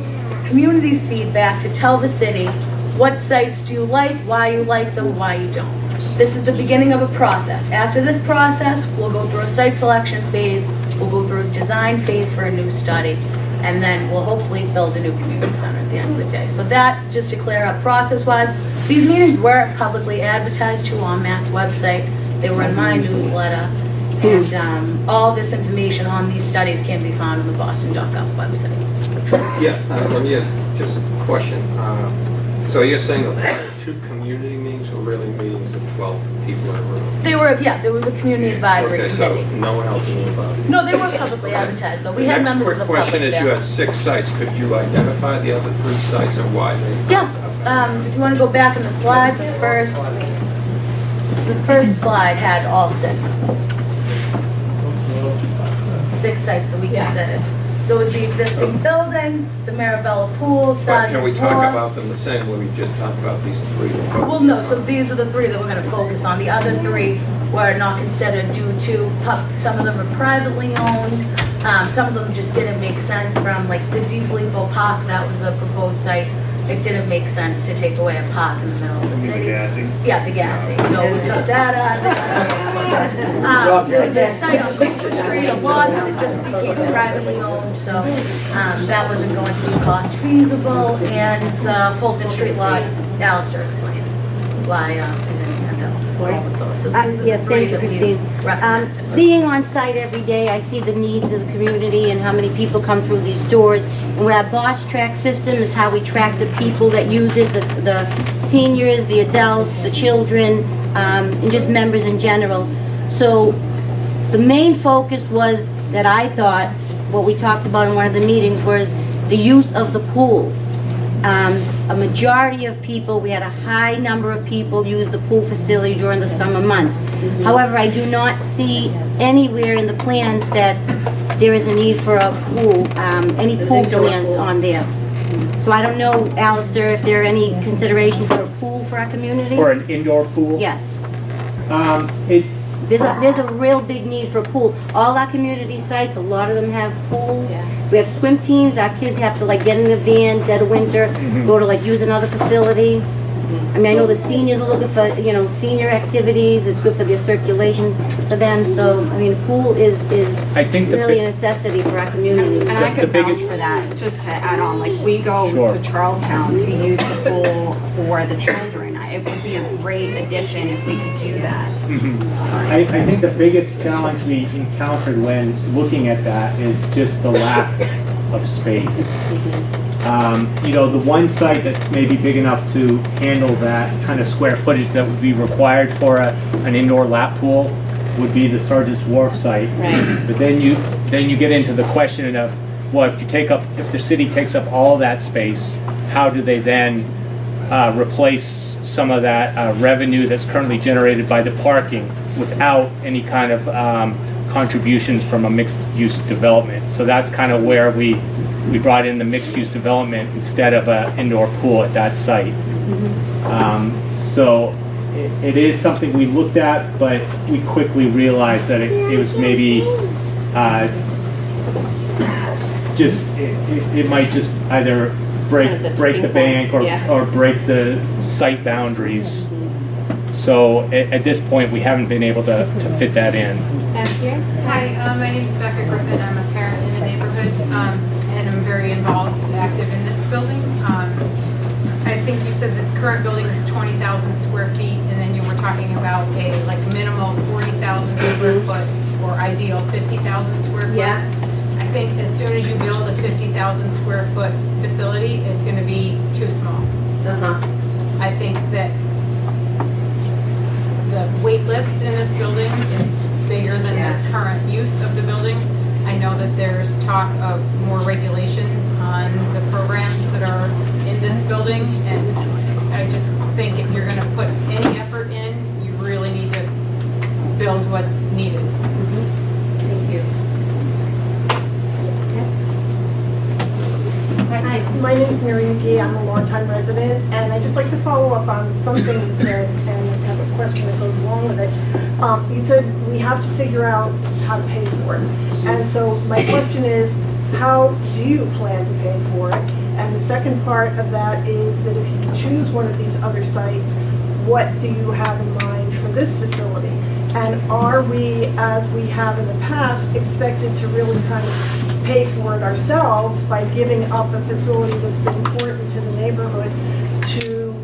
community's feedback to tell the city, what sites do you like, why you like them, why you don't. This is the beginning of a process. After this process, we'll go through a site selection phase, we'll go through a design phase for a new study, and then we'll hopefully build a new community center at the end of the day. So that, just to clear up process-wise, these meetings were publicly advertised too on Matt's website. They were in my newsletter. And all this information on these studies can be found on the boston.gov website. Yeah, let me ask just a question. So you're saying the 2 community meetings were really meetings of 12 people in a room? There was a community advisory Okay, committee. so no one else knew about it? No, they were publicly advertised, though. We had members of the public Next quick question is, you there. had 6 sites. Could you identify the other 3 sites and why they? Yeah, if you want to go back in the slide, the first slide had all 6. 6 sites that we considered. So it was the existing building, the Mirabella pool, But can we Sergeant's talk Wharf. about them the same way we just talked about these 3? Well, no, so these are the 3 that we're gonna focus on. The other 3 were not considered due to, some of them are privately owned. Some of them just didn't make sense from, like, the Di Filippo Park, that was a proposed site. It didn't make sense to take away a park in the middle of the city. Yeah, the gassing, so we took that out. The site on Victor Street, a lot of it just became privately owned, so that wasn't going to be cost feasible. And the Fulton Street lot, Alistair explained why it didn't end up all with those. So these are the Yes, 3 thank you, that we Christine. recommended. Being on site every day, I see the needs of the community and how many people come through these doors. And with our Boss Track system is how we track the people that use it, the seniors, the adults, the children, and just members in general. So the main focus was, that I thought, what we talked about in one of the meetings, was the use of the pool. A majority of people, we had a high number of people use the pool facility during the summer months. However, I do not see anywhere in the plans that there is a need for a pool, any pool plans on there. So I don't know, Alistair, if there are any consideration for a pool for our community? For an indoor pool? Yes. It's, There's a real big need for a pool. All our community sites, a lot of them have pools. We have swim teams, our kids have to like get in the van, dead of winter, go to like use another facility. I mean, I know the seniors are looking for, senior activities, it's good for their circulation for them, so, I mean, pool is I think really a necessity for our community. And I The could vouch biggest- for that, just to add on, like, we go Sure. to Charlestown to use the pool for the children. It would be a great addition if we could do that. I think the biggest challenge we encountered when looking at that is just the lack of space. The one site that's maybe big enough to handle that kind of square footage that would be required for an indoor lap pool would be the Sergeant's Wharf site. Right. But then you get into the question of, well, if the city takes up all that space, how do they then replace some of that revenue that's currently generated by the parking without any kind of contributions from a mixed-use development? So that's kind of where we brought in the mixed-use development instead of an indoor pool at that site. So it is something we looked at, but we quickly realized that it was maybe it might just either break the bank or break the site boundaries. So at this point, we haven't been able to fit that in. Hi, my name is Becca Griffin. I'm a parent in the neighborhood, and I'm very involved and active in this building. I think you said this current building is 20,000 square feet, and then you were talking about a minimal 40,000 square foot or ideal 50,000 square foot. Yeah. I think as soon as you build a 50,000 square foot facility, it's going to be too small. Uh-huh. I think that the wait list in this building is bigger than the current use of the building. I know that there's talk of more regulations on the programs that are in this building, and I just think if you're gonna put any effort in, you really need to build what's needed. Thank you. Hi, my name is Mary McGee. I'm a longtime resident, and I'd just like to follow up on something you said, and I have a question that goes along with it. You said we have to figure out how to pay for it. And so my question is, how do you plan to pay for it? And the second part of that is that if you choose one of these other sites, what do you have in mind for this facility? And are we, as we have in the past, expected to really kind of pay for it ourselves by giving up a facility that's been important to the neighborhood to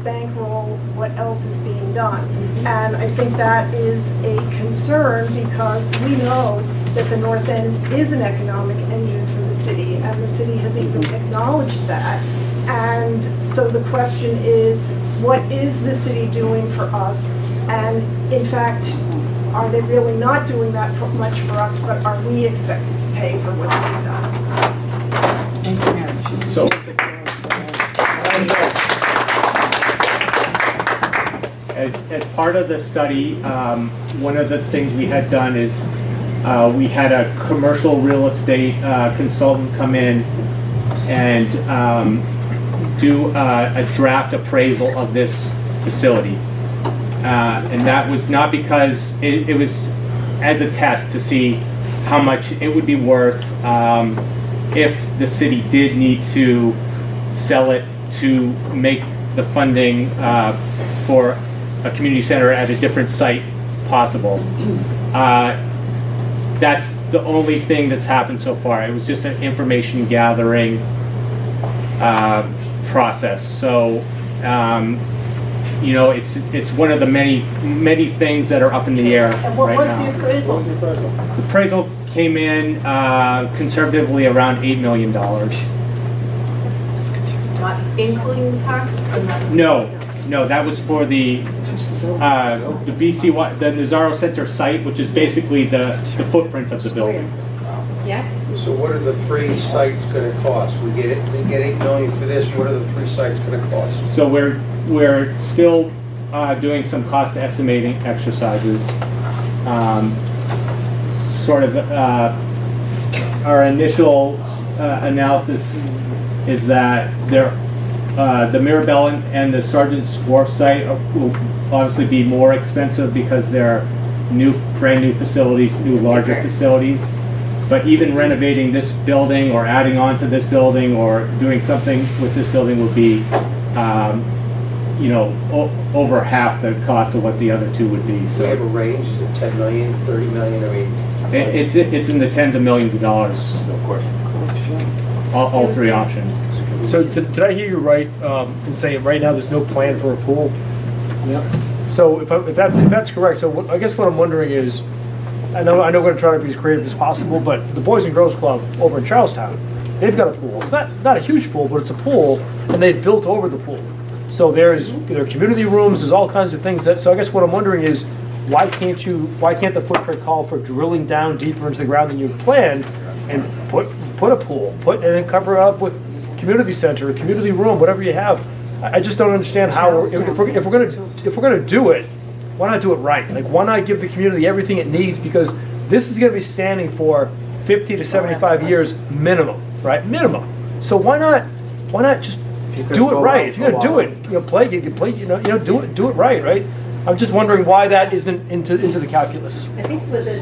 bankroll what else is being done? And I think that is a concern because we know that the North End is an economic engine for the city, and the city has even acknowledged that. And so the question is, what is the city doing for us? And in fact, are they really not doing that much for us, but are we expected to pay for what they've done? So, as part of the study, one of the things we had done is we had a commercial real estate consultant come in and do a draft appraisal of this facility. And that was not because it was as a test to see how much it would be worth if the city did need to sell it to make the funding for a community center at a different site possible. That's the only thing that's happened so far. It was just an information gathering process. So, you know, it's one of the many things that are up in the air And what right was now. the appraisal? The appraisal came in conservatively around $8 million. Not including the parks? No, that was for the BCY, the Nazaro Center site, which is basically the footprint of the building. Yes? So what are the 3 sites gonna cost? We get $8 million for this, what are the 3 sites gonna cost? So we're still doing some cost estimating exercises. Sort of our initial analysis is that the Mirabella and the Sergeant's Wharf site will obviously be more expensive because they're brand new facilities, larger facilities. But even renovating this building or adding on to this building or doing something with this building would be, you know, over half the cost of what the other 2 would be. Do we So have a range, is it 10 million, 30 million, I mean? it's in the tens of millions of dollars. No question. All 3 options. So did I hear you right in saying right now there's no plan for a pool? Yep. So if that's correct, so I guess what I'm wondering is, I know we're going to try to be as creative as possible, but the Boys and Girls Club over in Charlestown, they've got a pool. It's not a huge pool, but it's a pool, and they've built over the pool. So there are community rooms, there's all kinds of things so I guess what I'm wondering is, why can't the footprint call for drilling down deeper into the ground than you planned and put a pool, and then cover it up with community center, a community room, whatever you have. I just don't understand how if we're gonna do it, why not do it right? Like, why not give the community everything it needs? Because this is gonna be standing for 50 to 75 years minimum, right? Minimum. So why not just do it right? If you're gonna do it, do it right? I'm just wondering why that isn't into the calculus. I think with the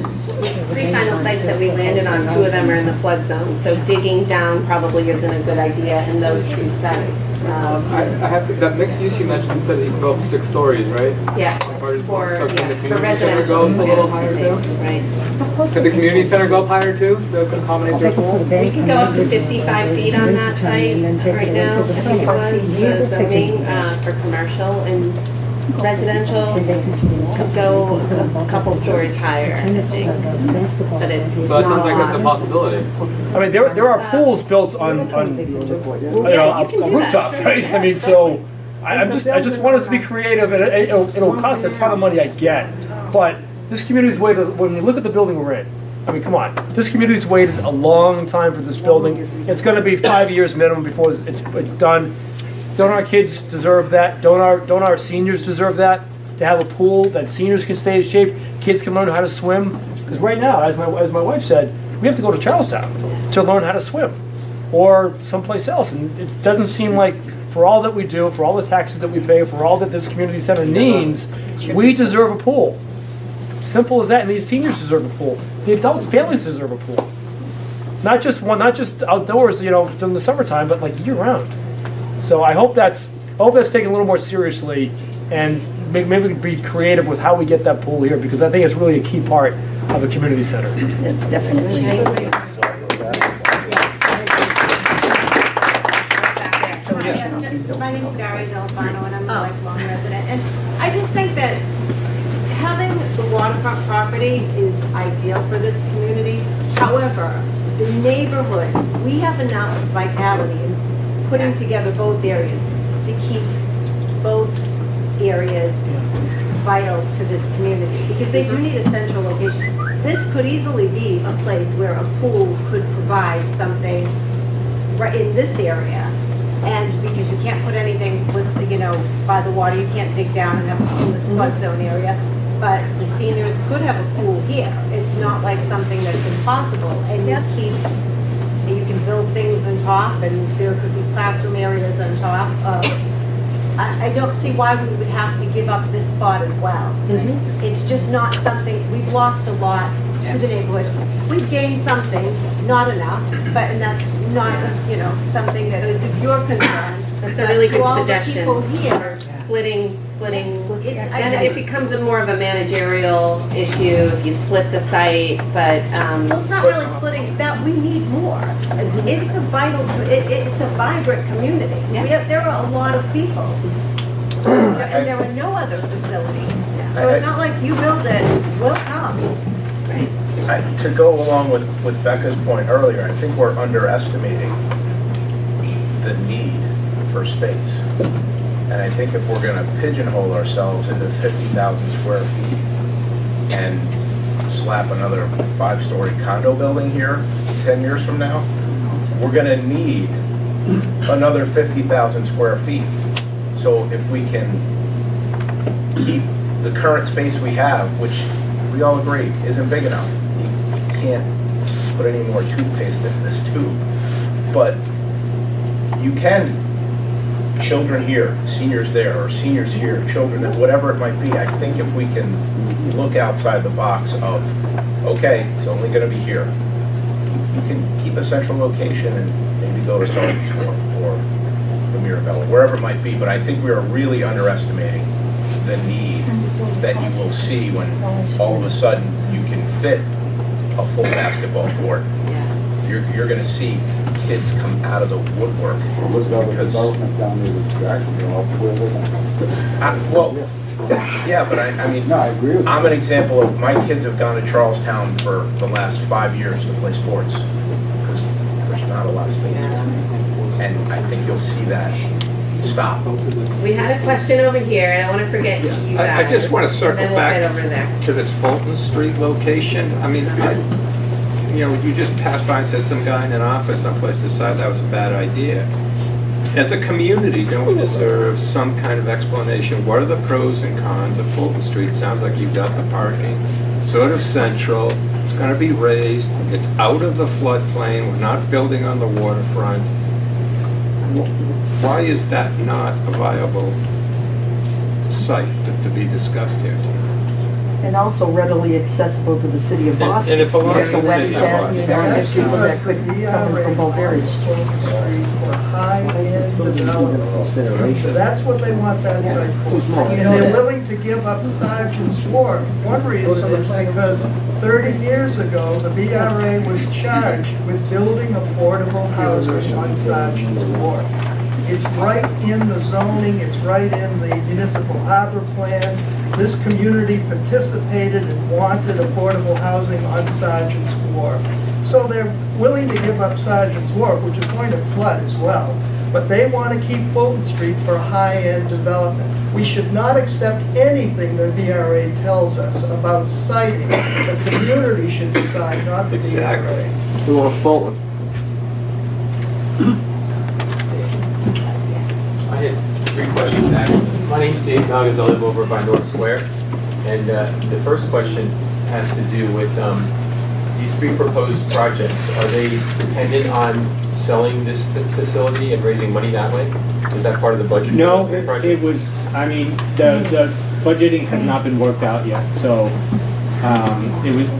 3 final sites that we landed on, 2 of them are in the flood zone, so digging down probably isn't a good idea in those 2 sites. I have, that mixed use you mentioned said you can go up 6 stories, right? Yeah, for residential. Go a little higher too? Right. Could the community center go up higher too, to accommodate their pool? We can go up to 55 feet on that site right now, I think it was, the zoning for commercial, and residential could go a couple stories higher, I think. But it's So that not sounds a like it's a lot. possibility. I mean, there are pools built on Yeah, you can a do that, rooftop, sure, right? yeah, I mean, so, I just want us to be creative, and it'll cost a ton of money, I get. But this community's waited, when you look at the building we're in, I mean, come on, this community's waited a long time for this building. It's gonna be 5 years minimum before it's done. Don't our kids deserve that? Don't our seniors deserve that? To have a pool that seniors can stay in shape, kids can learn how to swim? Because right now, as my wife said, we have to go to Charlestown to learn how to swim, or someplace else. And it doesn't seem like, for all that we do, for all the taxes that we pay, for all that this community center needs, we deserve a pool. Simple as that. And these seniors deserve a pool. The adults, families deserve a pool. Not just outdoors, during the summertime, but like year round. So I hope that's taken a little more seriously, and maybe be creative with how we get that pool here, because I think it's really a key part of a community center. Yeah, definitely. My name's Dari Delfano, and I'm a lifelong resident. And I just think that having the waterfront property is ideal for this community. However, the neighborhood, we have enough vitality in putting together both areas to keep both areas vital to this community, because they do need a central location. This could easily be a place where a pool could provide something right in this area. And because you can't put anything with, by the water, you can't dig down and have a pool in this flood zone area. But the seniors could have a pool here. It's not like something that's impossible. And you can build things on top, and there could be classroom areas on top. I don't see why we would have to give up this spot as well. It's just not something, we've lost a lot to the neighborhood. We've gained something, not enough, and that's not, something that is of your concern. That's a really good To all the suggestion. people here, Splitting, It's- then it becomes more of a managerial issue if you split the site, but, well, it's not really splitting, that we need more. It's a vital, it's a vibrant community. There are a lot of people. And there are no other facilities. So it's not like you build it, we'll come. To go along with Becca's point earlier, I think we're underestimating the need for space. And I think if we're gonna pigeonhole ourselves into 50,000 square feet and slap another 5-story condo building here 10 years from now, we're gonna need another 50,000 square feet. So if we can keep the current space we have, which we all agree isn't big enough, you can't put any more toothpaste in this tube, but you can, children here, seniors there, or seniors here, children, whatever it might be. I think if we can look outside the box of, okay, it's only gonna be here, you can keep a central location and maybe go to Sullivan's Wharf or the Mirabella, wherever it might be, but I think we are really underestimating the need that you will see when all of a sudden you can fit a full basketball court. You're gonna see kids come out of the woodwork. Because, well, yeah, but I mean, I'm an example of, my kids have gone to Charlestown for the last 5 years to play sports, because there's not a lot of space. And I think you'll see that stop. we had a question over here, and I want to forget you guys. I just want to circle and then we'll back head over there. to this Fulton Street location. I mean, you just passed by and said some guy in an office someplace decided that was a bad idea. As a community, don't we deserve some kind of explanation? What are the pros and cons of Fulton Street? Sounds like you've got the parking, sort of central, it's going to be raised, it's out of the floodplain, we're not building on the waterfront. Why is that not a viable site to be discussed here? And also readily accessible to the city of Boston. And it belongs to the West city of End, Boston. there's people that could come from both areas. For high-end development. That's what they want that site for. They're willing to give up Sergeant's Wharf. One reason is because 30 years ago, the BRA was charged with building affordable housing on Sergeant's Wharf. It's right in the zoning, it's right in the municipal harbor plan. This community participated and wanted affordable housing on Sergeant's Wharf. So they're willing to give up Sergeant's Wharf, which is going to flood as well. But they want to keep Fulton Street for a high-end development. We should not accept anything the VRA tells us about siting. The community should decide, not the VRA. We want Fulton. I had 3 questions, actually. My name's Dave Goggins, I live over by North Square. And the first question has to do with these 3 proposed projects. Are they dependent on selling this facility and raising money that way? Is that part of the budget? No, it was, I mean, the budgeting has not been worked out yet, so it was,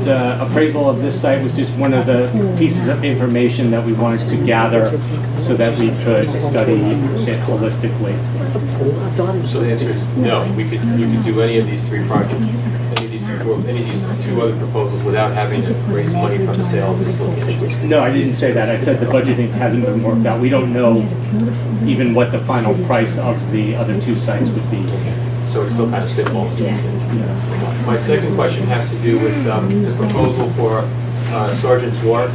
the appraisal of this site was just one of the pieces of information that we wanted to gather so that we could study it holistically. So the answer is no, you could do any of these 3 projects, any of these 2 other proposals without having to raise money from the sale of this location. No, I didn't say that. I said the budgeting hasn't been worked out. We don't know even what the final price of the other 2 sites would be. So it's still kind of spitball. My second question has to do with the proposal for Sergeant's Wharf,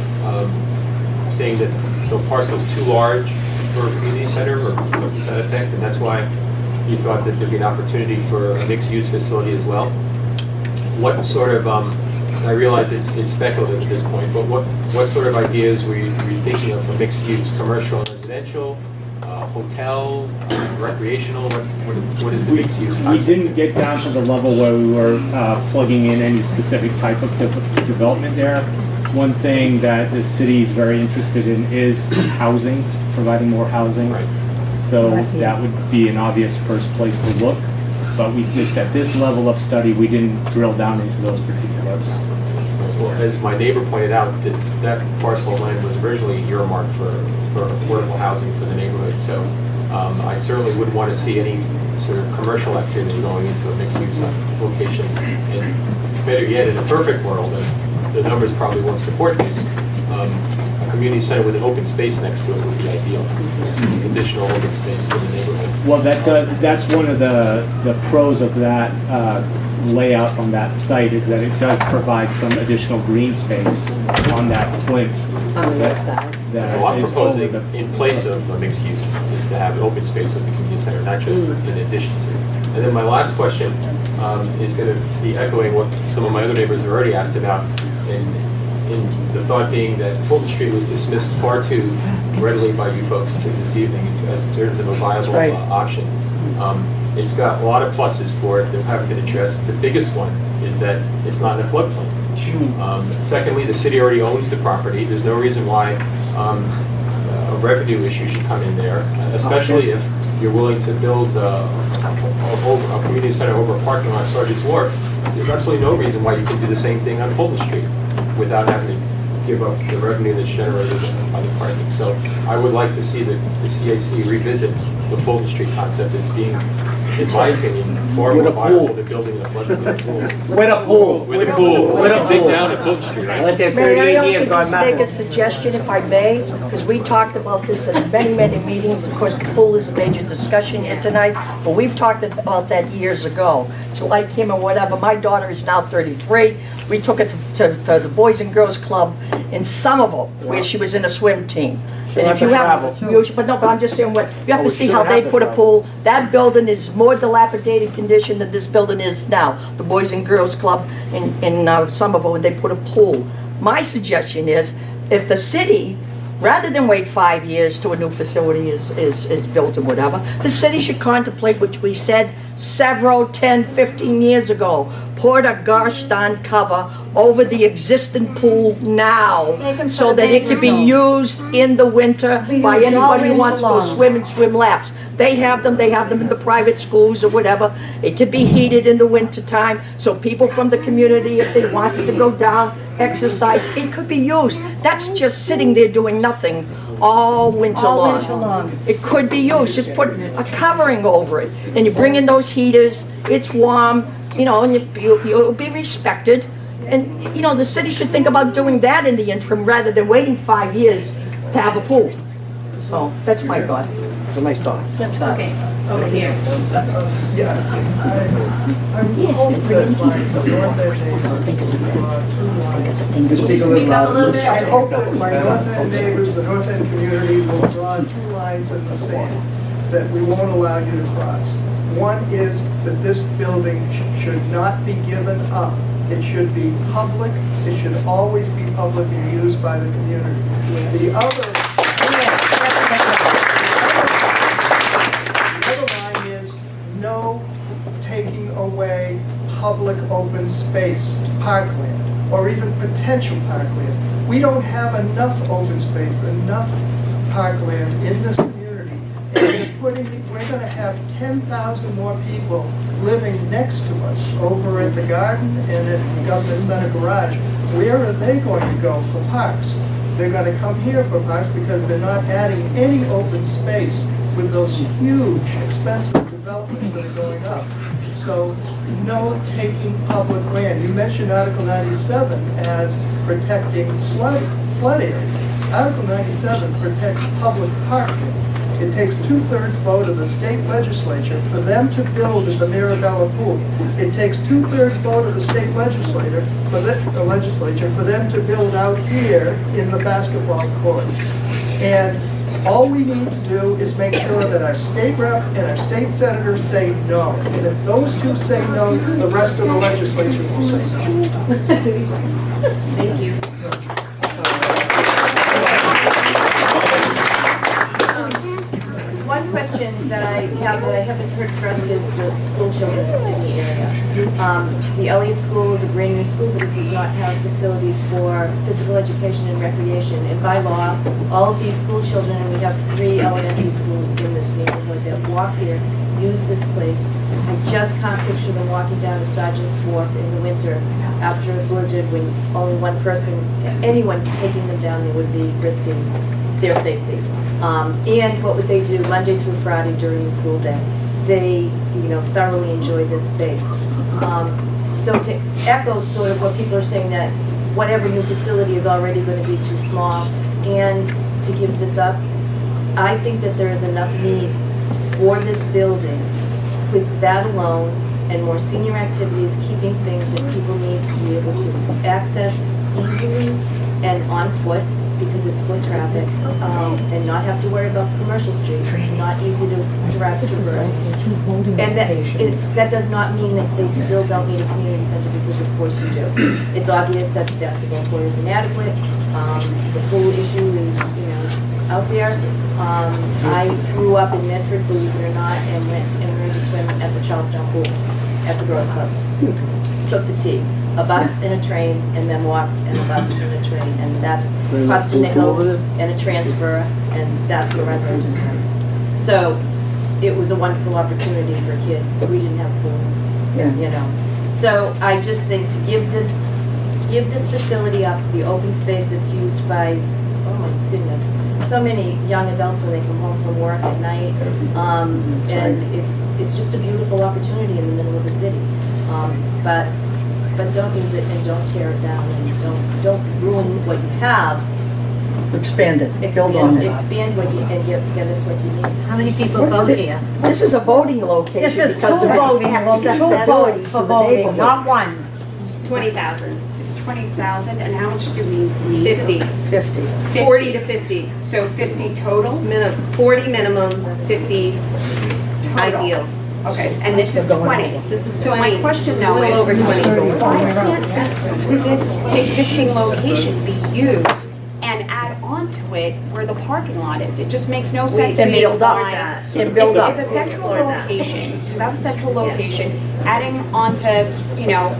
saying that the parcel is too large for a community center or something to that effect, and that's why you thought that there'd be an opportunity for a mixed-use facility as well. What sort of, I realize it's speculative at this point, but what sort of ideas were you thinking of for mixed-use, commercial and residential, hotel, recreational? What is the mixed use? We didn't get down to the level where we were plugging in any specific type of development there. One thing that the city is very interested in is housing, providing more housing. Right. So that would be an obvious first place to look. But we just, at this level of study, we didn't drill down into those particulars. Well, as my neighbor pointed out, that parcel of land was originally earmarked for affordable housing for the neighborhood. So I certainly wouldn't want to see any sort of commercial activity going into a mixed-use location. And better yet, in a perfect world, and the numbers probably won't support this, a community center with an open space next to it would be ideal. Additional open space for the neighborhood. Well, that's one of the pros of that layout on that site, is that it does provide some additional green space on that plinth. On the north side. Well, I'm proposing in place of a mixed use is to have an open space with the community center, not just in addition to. And then my last question is going to be echoing what some of my other neighbors have already asked about, and in the thought being that Fulton Street was dismissed far too readily by you folks this evening as in terms of a viable option. It's got a lot of pluses for it that haven't been addressed. The biggest one is that it's not in a floodplain. Secondly, the city already owns the property. There's no reason why a revenue issue should come in there, especially if you're willing to build a community center over a parking lot at Sergeant's Wharf. There's absolutely no reason why you can do the same thing on Fulton Street without having to give up the revenue that's generated by the parking. So I would like to see the CAC revisit the Fulton Street concept as being, in my opinion, far more viable than building a floodplain pool. With a pool. With a pool. With a dig down at Fulton Street, right? May I also just make a suggestion, if I may? Because we talked about this in many, many meetings. Of course, the pool is a major discussion here tonight, but we've talked about that years ago. So like him or whatever, my daughter is now 33. We took it to the Boys and Girls Club in Somerville, where she was in a swim team. And if you have, but I'm just saying, you have to see how they put a pool. That building is more dilapidated condition than this building is now. The Boys and Girls Club in Somerville, when they put a pool. My suggestion is, if the city, rather than wait 5 years till a new facility is built or whatever, the city should contemplate, which we said several 10, 15 years ago, put a gosh darn cover over the existing pool now, so that it can be used in the winter by anybody who wants to go swim and swim laps. They have them in the private schools or whatever. It could be heated in the winter time, so people from the community, if they wanted to go down, exercise, it could be used. That's just sitting there doing nothing all winter long. It could be used. Just put a covering over it, and you bring in those heaters. It's warm, and you'll be respected. And the city should think about doing that in the interim rather than waiting 5 years to have a pool. So that's my thought. It's a nice thought. Okay, over here. Yeah, I'm hoping that my north end neighbors will draw 2 lines. Speak a little bit. I hope that my north end neighbors, the north end community will draw 2 lines in the sand that we won't allow you to cross. One is that this building should not be given up. It should be public. It should always be public and used by the community. The other line is no taking away public open space, parkland, or even potential parkland. We don't have enough open space, enough parkland in this community. And we're going to have 10,000 more people living next to us over at the garden and at Government Center Garage. Where are they going to go for parks? They're going to come here for parks because they're not adding any open space with those huge, expensive developments that are going up. So, no taking public land. You mentioned Article 97 as protecting flood areas. Article 97 protects public parking. It takes 2/3 vote of the state legislature for them to build at the Mirabella pool. It takes 2/3 vote of the state legislature for them to build out here in the basketball court. And all we need to do is make sure that our state rep and our state senators say no. And if those two say no, the rest of the legislature will say no. Thank you. One question that I have that I haven't heard addressed is the school children in the area. The Elliott School is a brand new school, but it does not have facilities for physical education and recreation. And by law, all of these school children, and we have 3 elementary schools in this neighborhood that walk here, use this place. I just can't picture them walking down to Sergeant's Wharf in the winter after a blizzard when only one person, anyone taking them down, they would be risking their safety. And what would they do Monday through Friday during the school day? They, thoroughly enjoy this space. So to echo sort of what people are saying, that whatever new facility is already going to be too small, and to give this up, I think that there is enough need for this building with that alone and more senior activities, keeping things that people need to be able to access easily and on foot, because it's foot traffic, and not have to worry about Commercial Street. It's not easy to traverse. And that does not mean that they still don't need a community center, because of course you do. It's obvious that the basketball court is inadequate. The pool issue is, out there. I grew up in Medford, believe it or not, and went and learned to swim at the Charlestown pool at the Girls Club. Took the T. A bus and a train, and then walked, and a bus and a train, and that's cost a nickel and a transfer, and that's where I learned to swim. So it was a wonderful opportunity for a kid. We didn't have pools, So I just think to give this facility up, the open space that's used by, oh my goodness, so many young adults when they come home from work at night, and it's just a beautiful opportunity in the middle of the city. But don't use it and don't tear it down, and don't ruin what you have. Expand it, build on it. Expand what you, and get us what you need. How many people vote here? This is a voting location. This is because two of voting locations for voting, not one. 20,000. It's 20,000, and how much do we need? 50. 40 to 50. So 50 total? 40 minimum, 50 ideal. Okay, and this is 20. This is 20. So my question A now is, little over 20. why can't this existing location be used and add on to it where the parking lot is? It just makes no sense to me. Build up. And build up. It's a central location. You have a central location. Adding on to,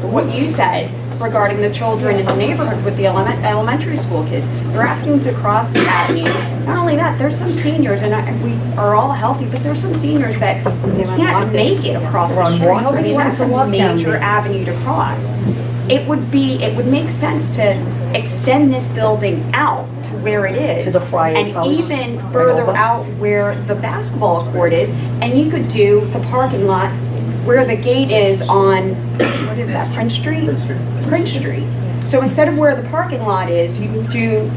what you said regarding the children in the neighborhood with the elementary school kids. You're asking to cross the avenue. Not only that, there's some seniors, and we are all healthy, but there's some seniors that can't make it across the street. I mean, that's a major avenue to cross. It would make sense to extend this building out to where it is. To the Friar's house. And even further out where the basketball court is, and you could do the parking lot where the gate is on, what is that, Prince Street? Prince Street. So instead of where the parking lot is, you can do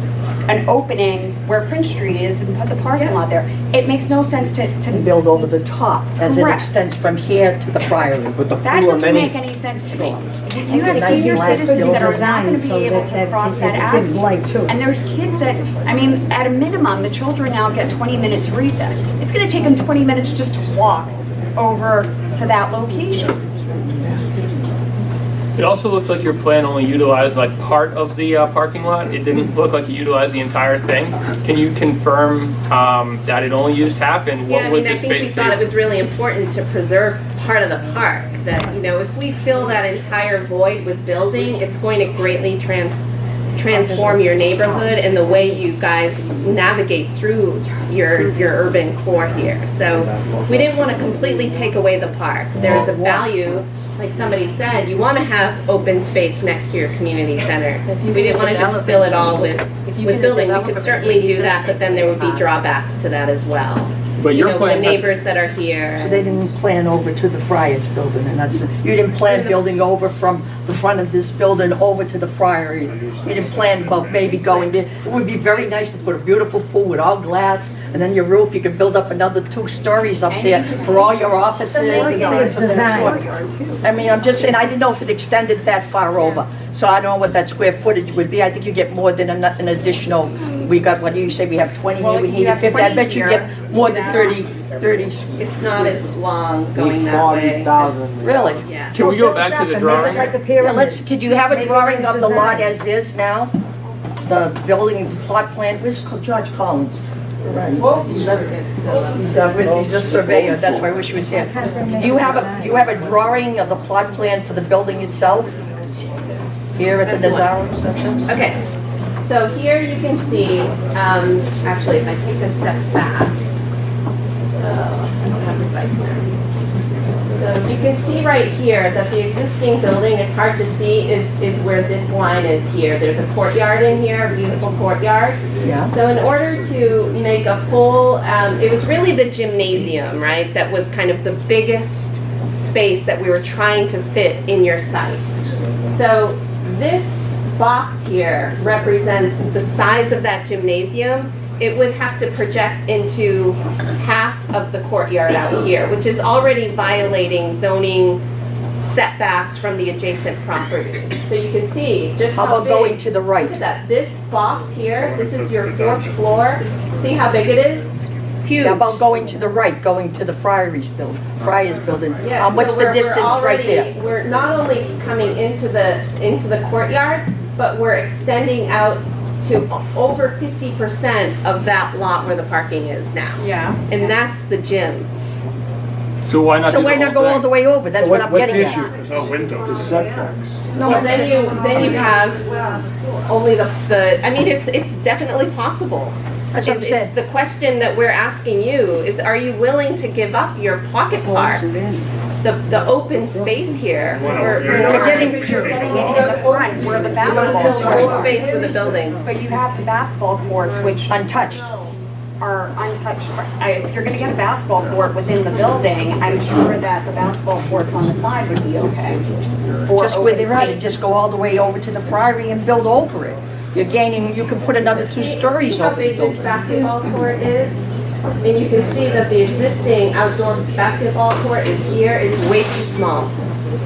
an opening where Prince Street is and put the parking lot there. It makes no sense to Build over the top as it Correct. extends from here to the Friary. But the That pool are doesn't many, make any sense to me. You have Nice senior glass citizens that are not design gonna be so able that to cross that kids avenue. like too. And there's kids that, I mean, at a minimum, the children now get 20 minutes recess. It's gonna take them 20 minutes just to walk over to that location. It also looked like your plan only utilized like part of the parking lot. It didn't look like you utilized the entire thing. Can you confirm that it only used half, and Yeah, what I would mean, I the think we space thought it be? was really important to preserve part of the park, that, you know, if we fill that entire void with building, it's going to greatly transform your neighborhood and the way you guys navigate through your urban core here. So we didn't want to completely take away the park. There's a value, like somebody said, you want to have open space next to your community center. We didn't want to just fill it all with building. We could certainly do that, but then there would be drawbacks to that as well. But You your know, plan the had- neighbors that are here. So they didn't plan over to the Friars building, and that's, you didn't plan building over from the front of this building over to the Friary. You didn't plan about maybe going there. It would be very nice to put a beautiful pool with all glass, and then your roof, you could build up another 2 stories up there for all your offices. and all that. I mean, I'm just saying, I didn't know if it extended that far over. So I don't know what that square footage would be. I think you get more than an additional, we got, what do you say, we have 20 here, we you needed have 50. I 20 bet you here. get more than 30. It's not as long going that way. Really? Yeah. Can we go back to the drawing? Yeah, could you have a drawing of the lot as is now? The building plot plan, where's George Collins? He's a surveyor, that's why I wish he was here. Do you have a drawing of the plot plan for the building itself? Here at the Nazaro section? Okay, so here you can see, actually, if I take a step back, I don't have the site here. So you can see right here that the existing building, it's hard to see, is where this line is here. There's a courtyard in here, a beautiful courtyard. Yeah. So in order to make a full, it was really the gymnasium, right? That was kind of the biggest space that we were trying to fit in your site. So this box here represents the size of that gymnasium. It would have to project into half of the courtyard out here, which is already violating zoning setbacks from the adjacent property. So you can see just How how about big. going to the right? Look at that. This box here, this is your 4th floor. See how big it is? It's huge. How about going to the right, going to the Friars building? Yeah, What's so the we're distance right already- there? We're not only coming into the courtyard, but we're extending out to over 50% of that lot where the parking is now. Yeah. And that's the gym. So why not? So do the why whole not go all thing? the way over? That's what I'm What's the getting issue? at. There's no windows. The setbacks. So then you have only the, I mean, it's definitely possible. That's what I'm saying. It's the question that we're asking you is, are you willing to give up your pocket park? The open space here? You're getting in the front where the You want to basketball fill the whole courts space with a building. But you have the basketball courts, which Untouched. are untouched. If you're gonna get a basketball court within the building, I'm sure that the basketball courts on the side would be okay. For Just where open they're at, space. just go all the way over to the Friary and build over it. You're gaining, you can put another 2 stories See how over the big this building. basketball court is? And you can see that the existing outdoor basketball court is here. It's way too small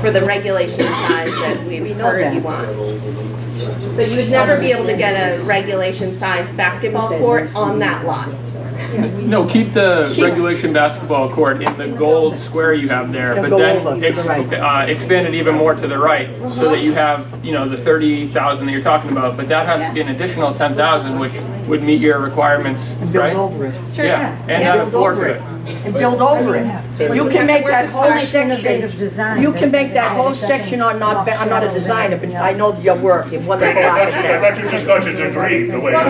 for the regulation size that we've heard you want. So you would never be able to get a regulation size basketball court on that lot. No, keep the regulation basketball court in the gold square you have there, And but go then over to the right. expand it even more to the right, so that you have, you know, the 30,000 that you're talking about, but that has to be an additional 10,000, which would meet your requirements, And build right? over it. Sure. Yeah, and Yeah, have a build floor over to it. it. And build over it. You can make that whole section, you can make that whole section on not, I'm not a designer, but I know your work, you're wonderful I architect. thought you just got your degree, the way What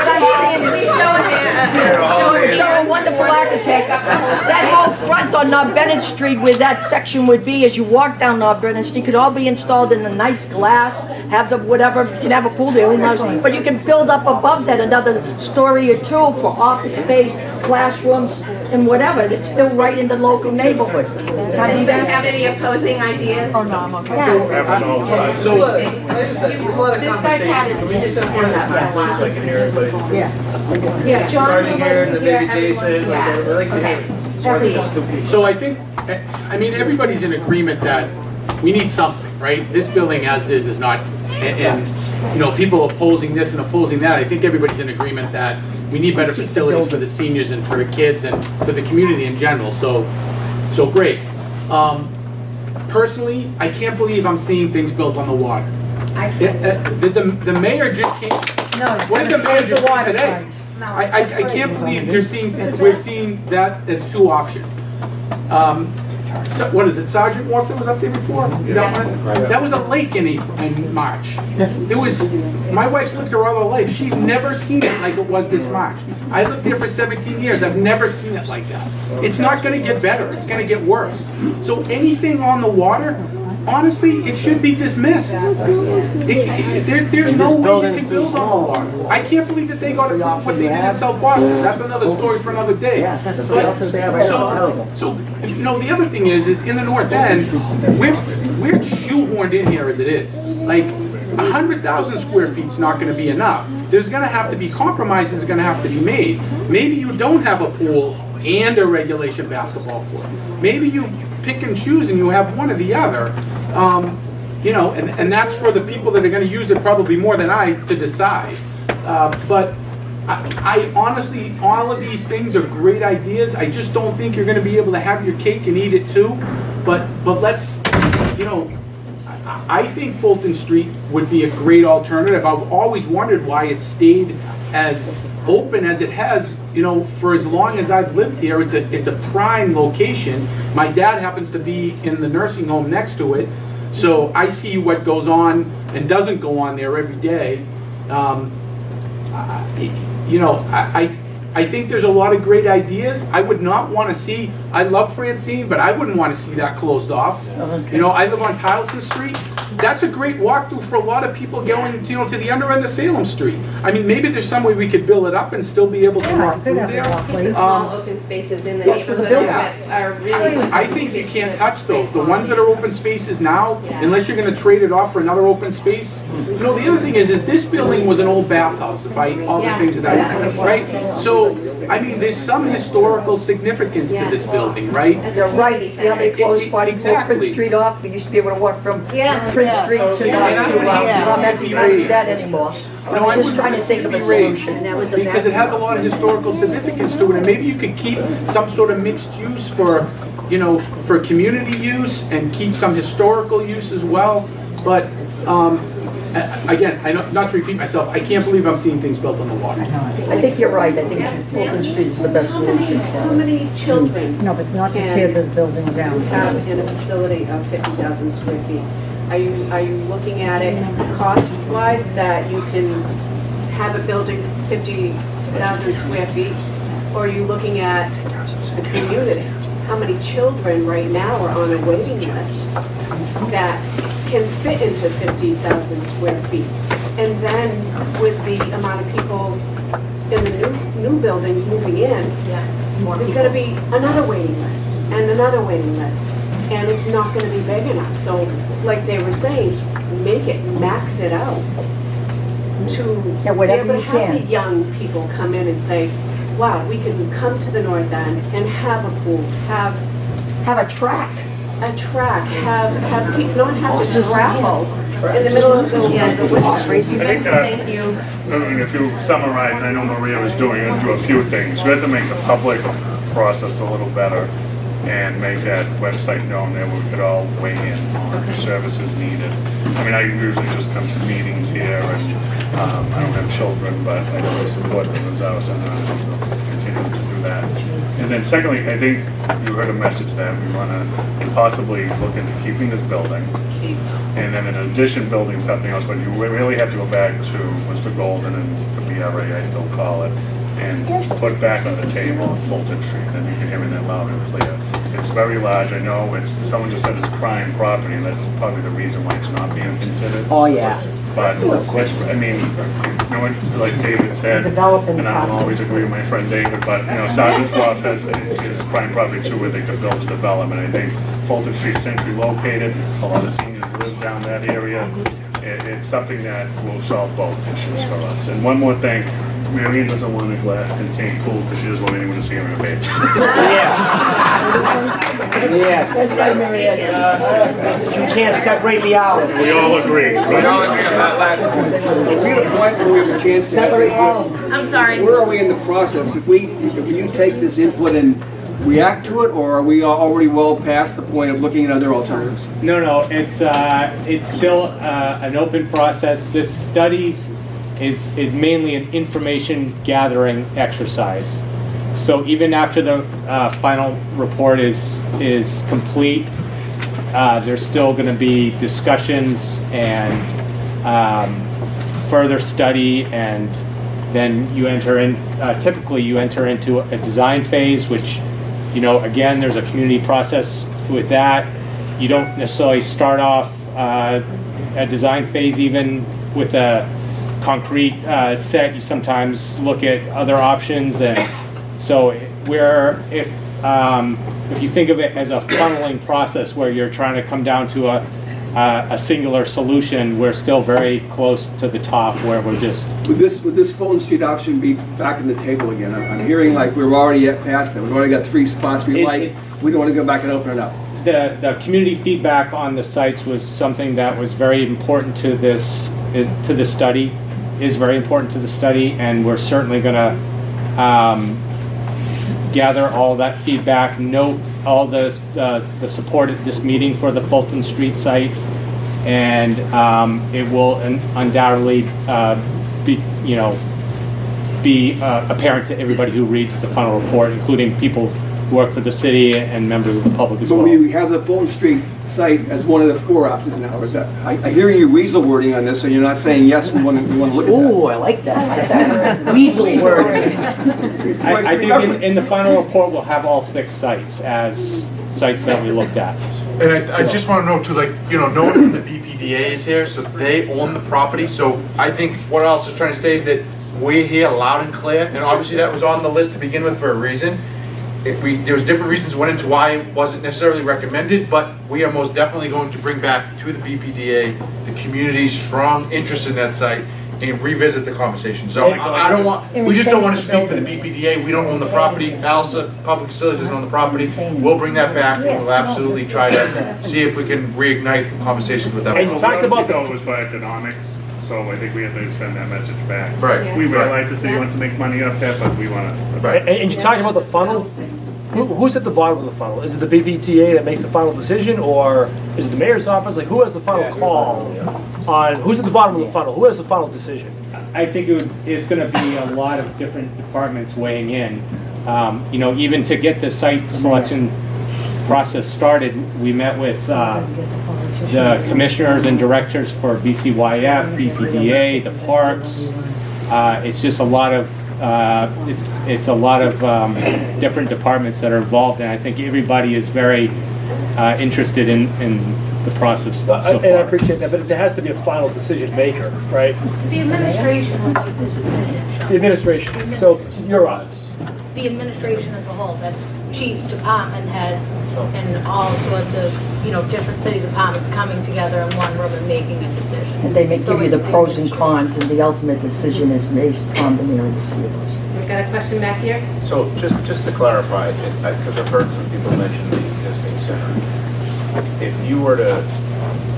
I'm saying is, you're a wonderful architect. That whole front on North Bennett Street where that section would be, as you walk down North Bennett Street, could all be installed in a nice glass, have the whatever, you can have a pool there, who knows? But you can build up above that another story or 2 for office space, classrooms, and whatever, it's still right in the local neighborhood. Does anybody have any opposing ideas? Oh, no, I'm okay. So, This guy's had his hand up for a while. I can hear everybody. Yeah, John Starting would like here, to and then hear maybe Jason, everyone. like, I like to hear. Okay. So I think it's two people. So I think, I mean, everybody's in agreement that we need something, right? This building as is not, and, you know, people opposing this and opposing that. I think everybody's in agreement that we need better facilities for the seniors and for the kids and for the community in general, so great. Personally, I can't believe I'm seeing things built on the water. The mayor just came, what did the mayor just say today? I can't believe we're seeing that as two options. So, what is it, Sergeant Wharf that was up there before? Is that one? That was a lake in March. It was, my wife's lived here all her life. She's never seen it like it was this March. I lived here for 17 years. I've never seen it like that. It's not gonna get better. It's gonna get worse. So anything on the water, honestly, it should be dismissed. There's no way you can build on the water. I can't believe that they got approved what they did in South Boston. That's another story for another day. So, you know, the other thing is in the North End, we're shoehorned in here as it is. Like, 100,000 square feet's not gonna be enough. There's gonna have to be compromises gonna have to be made. Maybe you don't have a pool and a regulation basketball court. Maybe you pick and choose and you have one or the other. You know, and that's for the people that are gonna use it probably more than I to decide. But I honestly, all of these things are great ideas. I just don't think you're gonna be able to have your cake and eat it too. But let's, you know, I think Fulton Street would be a great alternative. I've always wondered why it stayed as open as it has, you know, for as long as I've lived here. It's a prime location. My dad happens to be in the nursing home next to it, so I see what goes on and doesn't go on there every day. You know, I think there's a lot of great ideas. I would not want to see, I love Francine, but I wouldn't want to see that closed off. You know, I live on Tyleston Street. That's a great walkthrough for a lot of people going, you know, to the under end of Salem Street. I mean, maybe there's some way we could build it up and still be able to walk through there. The small open spaces in the neighborhood that are really good. I think you can't touch those. The ones that are open spaces now, unless you're gonna trade it off for another open space. You know, the other thing is this building was an old bathhouse, all the things that I, right? So, I mean, there's some historical significance to this building, right? You're right, see how they closed 44 Prince Street off? We used to be able to walk from Prince Street to not to do that anymore. You know, I'm just trying to think of a solution. Because it has a lot of historical significance to it, and maybe you could keep some sort of mixed use for, you know, for community use and keep some historical use as well. But, again, I know, not to repeat myself, I can't believe I'm seeing things built on the water. I think you're right. I think Fulton Street is the best solution. How many children? No, but not to tear this building down. Have in a facility of 50,000 square feet. Are you looking at it cost-wise, that you can have a building 50,000 square feet? Or are you looking at the community? How many children right now are on a waiting list that can fit into 50,000 square feet? And then with the amount of people in the new buildings moving in, there's gonna be another waiting list and another waiting list. And it's not gonna be big enough. So, like they were saying, make it, max it out to be able to have the young people come in and say, wow, we can come to the North End and have a pool, have a track. Have people not have to travel in the middle of the winter. Thank you. I mean, if you summarize, I know Maria was doing a few things. We had to make the public process a little better and make that website known that we could all weigh in on the services needed. I mean, I usually just come to meetings here, and I don't have children, but I know they support them as I was, and I'll continue to do that. And then secondly, I think you heard a message that we want to possibly look into keeping this building, and then in addition building something else, but you really have to go back to Mr. Golden and the BRA, I still call it, and put back on the table Fulton Street, and you can hear me that loud and clear. It's very large, I know, someone just said it's prime property, and that's probably the reason why it's not being considered. Oh, yeah. But, I mean, you know, like David said, and I don't always agree with my friend David, but, you know, Sergeant's Wharf is prime project too, where they could build a development. I think Fulton Street's centrally located, a lot of seniors live down that area. It's something that will solve both issues for us. And one more thing, Marion doesn't want a glass-contained pool because she doesn't want anyone to see her in a bathing Yes. That's right, Mariette. You can't separate the hours. We all agree. We all agree on that last point. If we at a point where we have a chance to have input, I'm sorry. where are we in the process? If you take this input and react to it, or are we already well past the point of looking at other alternatives? No, it's still an open process. This study is mainly an information gathering exercise. So even after the final report is complete, there's still going to be discussions and further study, and then you enter in, typically you enter into a design phase, which, you know, again, there's a community process with that. You don't necessarily start off a design phase even with a concrete set. You sometimes look at other options, and so if you think of it as a funneling process where you're trying to come down to a singular solution, we're still very close to the top where we're just... Would this Fulton Street option be back in the table again? I'm hearing like we're already past that. We've already got 3 spots we like. We don't want to go back and open it up. The community feedback on the sites was something that was very important to this study, is very important to the study, and we're certainly going to gather all that feedback, note all the support at this meeting for the Fulton Street site, and it will undoubtedly be apparent to everybody who reads the final report, including people who work for the city and members of the public as well. But we have the Fulton Street site as one of the 4 options now. Or is that? I hear you weasel wording on this, so you're not saying yes. We want to look at that. Ooh, I like that. Weasel wording. I think in the final report we'll have all 6 sites as sites that we looked at. And I just want to know too, like, you know, no one from the BPDA is here, so they own the property. So I think what else is trying to say is that we're here loud and clear, and obviously that was on the list to begin with for a reason. There was different reasons went into why it wasn't necessarily recommended, but we are most definitely going to bring back to the BPDA the community's strong interest in that site and revisit the conversation. So we just don't want to speak for the BPDA. We don't own the property. ALSA, Public Facilities doesn't own the property. We'll bring that back, and we'll absolutely try to see if we can reignite conversations with them. And you talked about it was for economics, so I think we have to send that message back. Right. We realize the city wants to make money off that, but we want to. Right. And you talked about the funnel. Who's at the bottom of the funnel? Is it the BPTA that makes the final decision, or is it the mayor's office? Like, who has the final call on who's at the bottom of the funnel? Who has the final decision? I think it's going to be a lot of different departments weighing in. You know, even to get the site selection process started, we met with the commissioners and directors for BCYF, BPDA, the parks. It's just a lot of it's a lot of different departments that are involved, and I think everybody is very interested in the process so far. And I appreciate that, but there has to be a final decision maker, right? The administration wants the decision, Sean. The administration. So your office. The administration as a whole, that's chiefs, department heads, and all sorts of, different city departments coming together in one room and making a decision. And they give you the pros and cons, and the ultimate decision is based on the merits of yours. We've got a question back here. So just to clarify, because I've heard some people mention the existing center. If you were to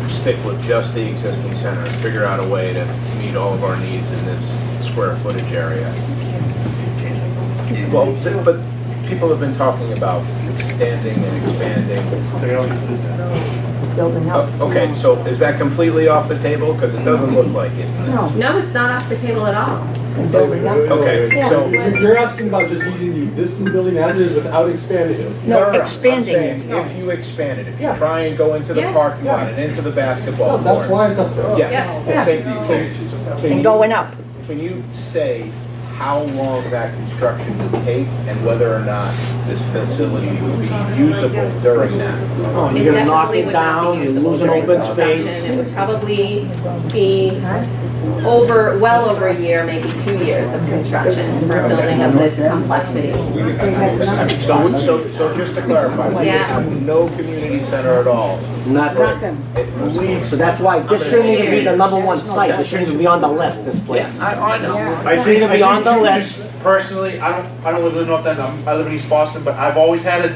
stick with just the existing center and figure out a way to meet all of our needs in this square footage area, well, but people have been talking about extending and expanding. Building up. Okay, so is that completely off the table? Because it doesn't look like it. No, it's not off the table at all. Okay, so You're asking about just using the existing building as it is without expanding it? No, expanding I'm saying if you expand it, if you try and go into the parking lot and into the basketball That's court. why it's up there. Yeah. And going up. Can you say how long that construction would take and whether or not this facility would be usable during that. It definitely would not be usable during construction. It would probably be well over a year, maybe 2 years of construction for a building of this complexity. I mean, so just to clarify, we have no community center at all. Nothing. At least. So that's why this shouldn't even be the number one site. This shouldn't even be on the list, this place. I know. I think it'll be on the list. Personally, I don't live in North End, I live in East Boston, but I've always had an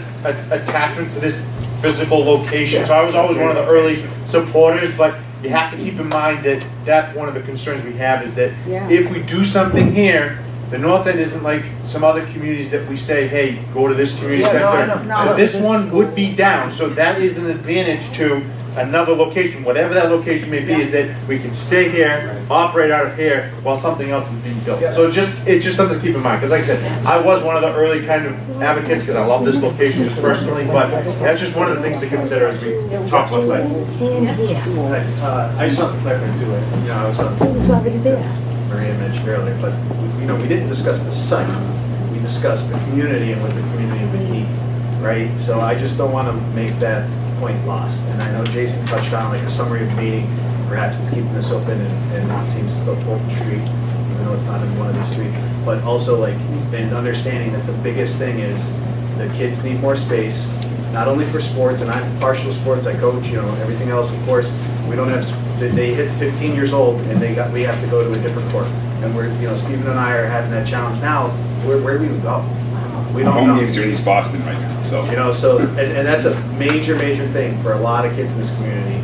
attachment to this physical location, so I was always one of the early supporters, but you have to keep in mind that that's one of the concerns we have, is that if we do something here, the North End isn't like some other communities that we say, hey, go to this community center. So this one would be down, so that is an advantage to another location, whatever that location may be, is that we can stay here, operate out of here, while something else is being built. So it's just something to keep in mind, because like I said, I was one of the early kind of advocates, because I love this location just personally, but that's just one of the things to consider as we talk about sites. I just want to clarify too, you know, I was on Maria mentioned earlier, but, you know, we didn't discuss the site, we discussed the community and what the community would need, right? So I just don't want to make that point lost. And I know Jason touched on like a summary of the meeting, perhaps it's keeping this open and it seems as though Fulton Street, even though it's not in one of these streets, but also like, and understanding that the biggest thing is the kids need more space, not only for sports, and I'm partial to sports, I coach, you know, everything else, of course, we don't have, they hit 15 years old and we have to go to a different court. And we're, you know, Stephen and I are having that challenge now, where do we go? We don't know. Home games are in East Boston right now, so. You know, so, and that's a major thing for a lot of kids in this community.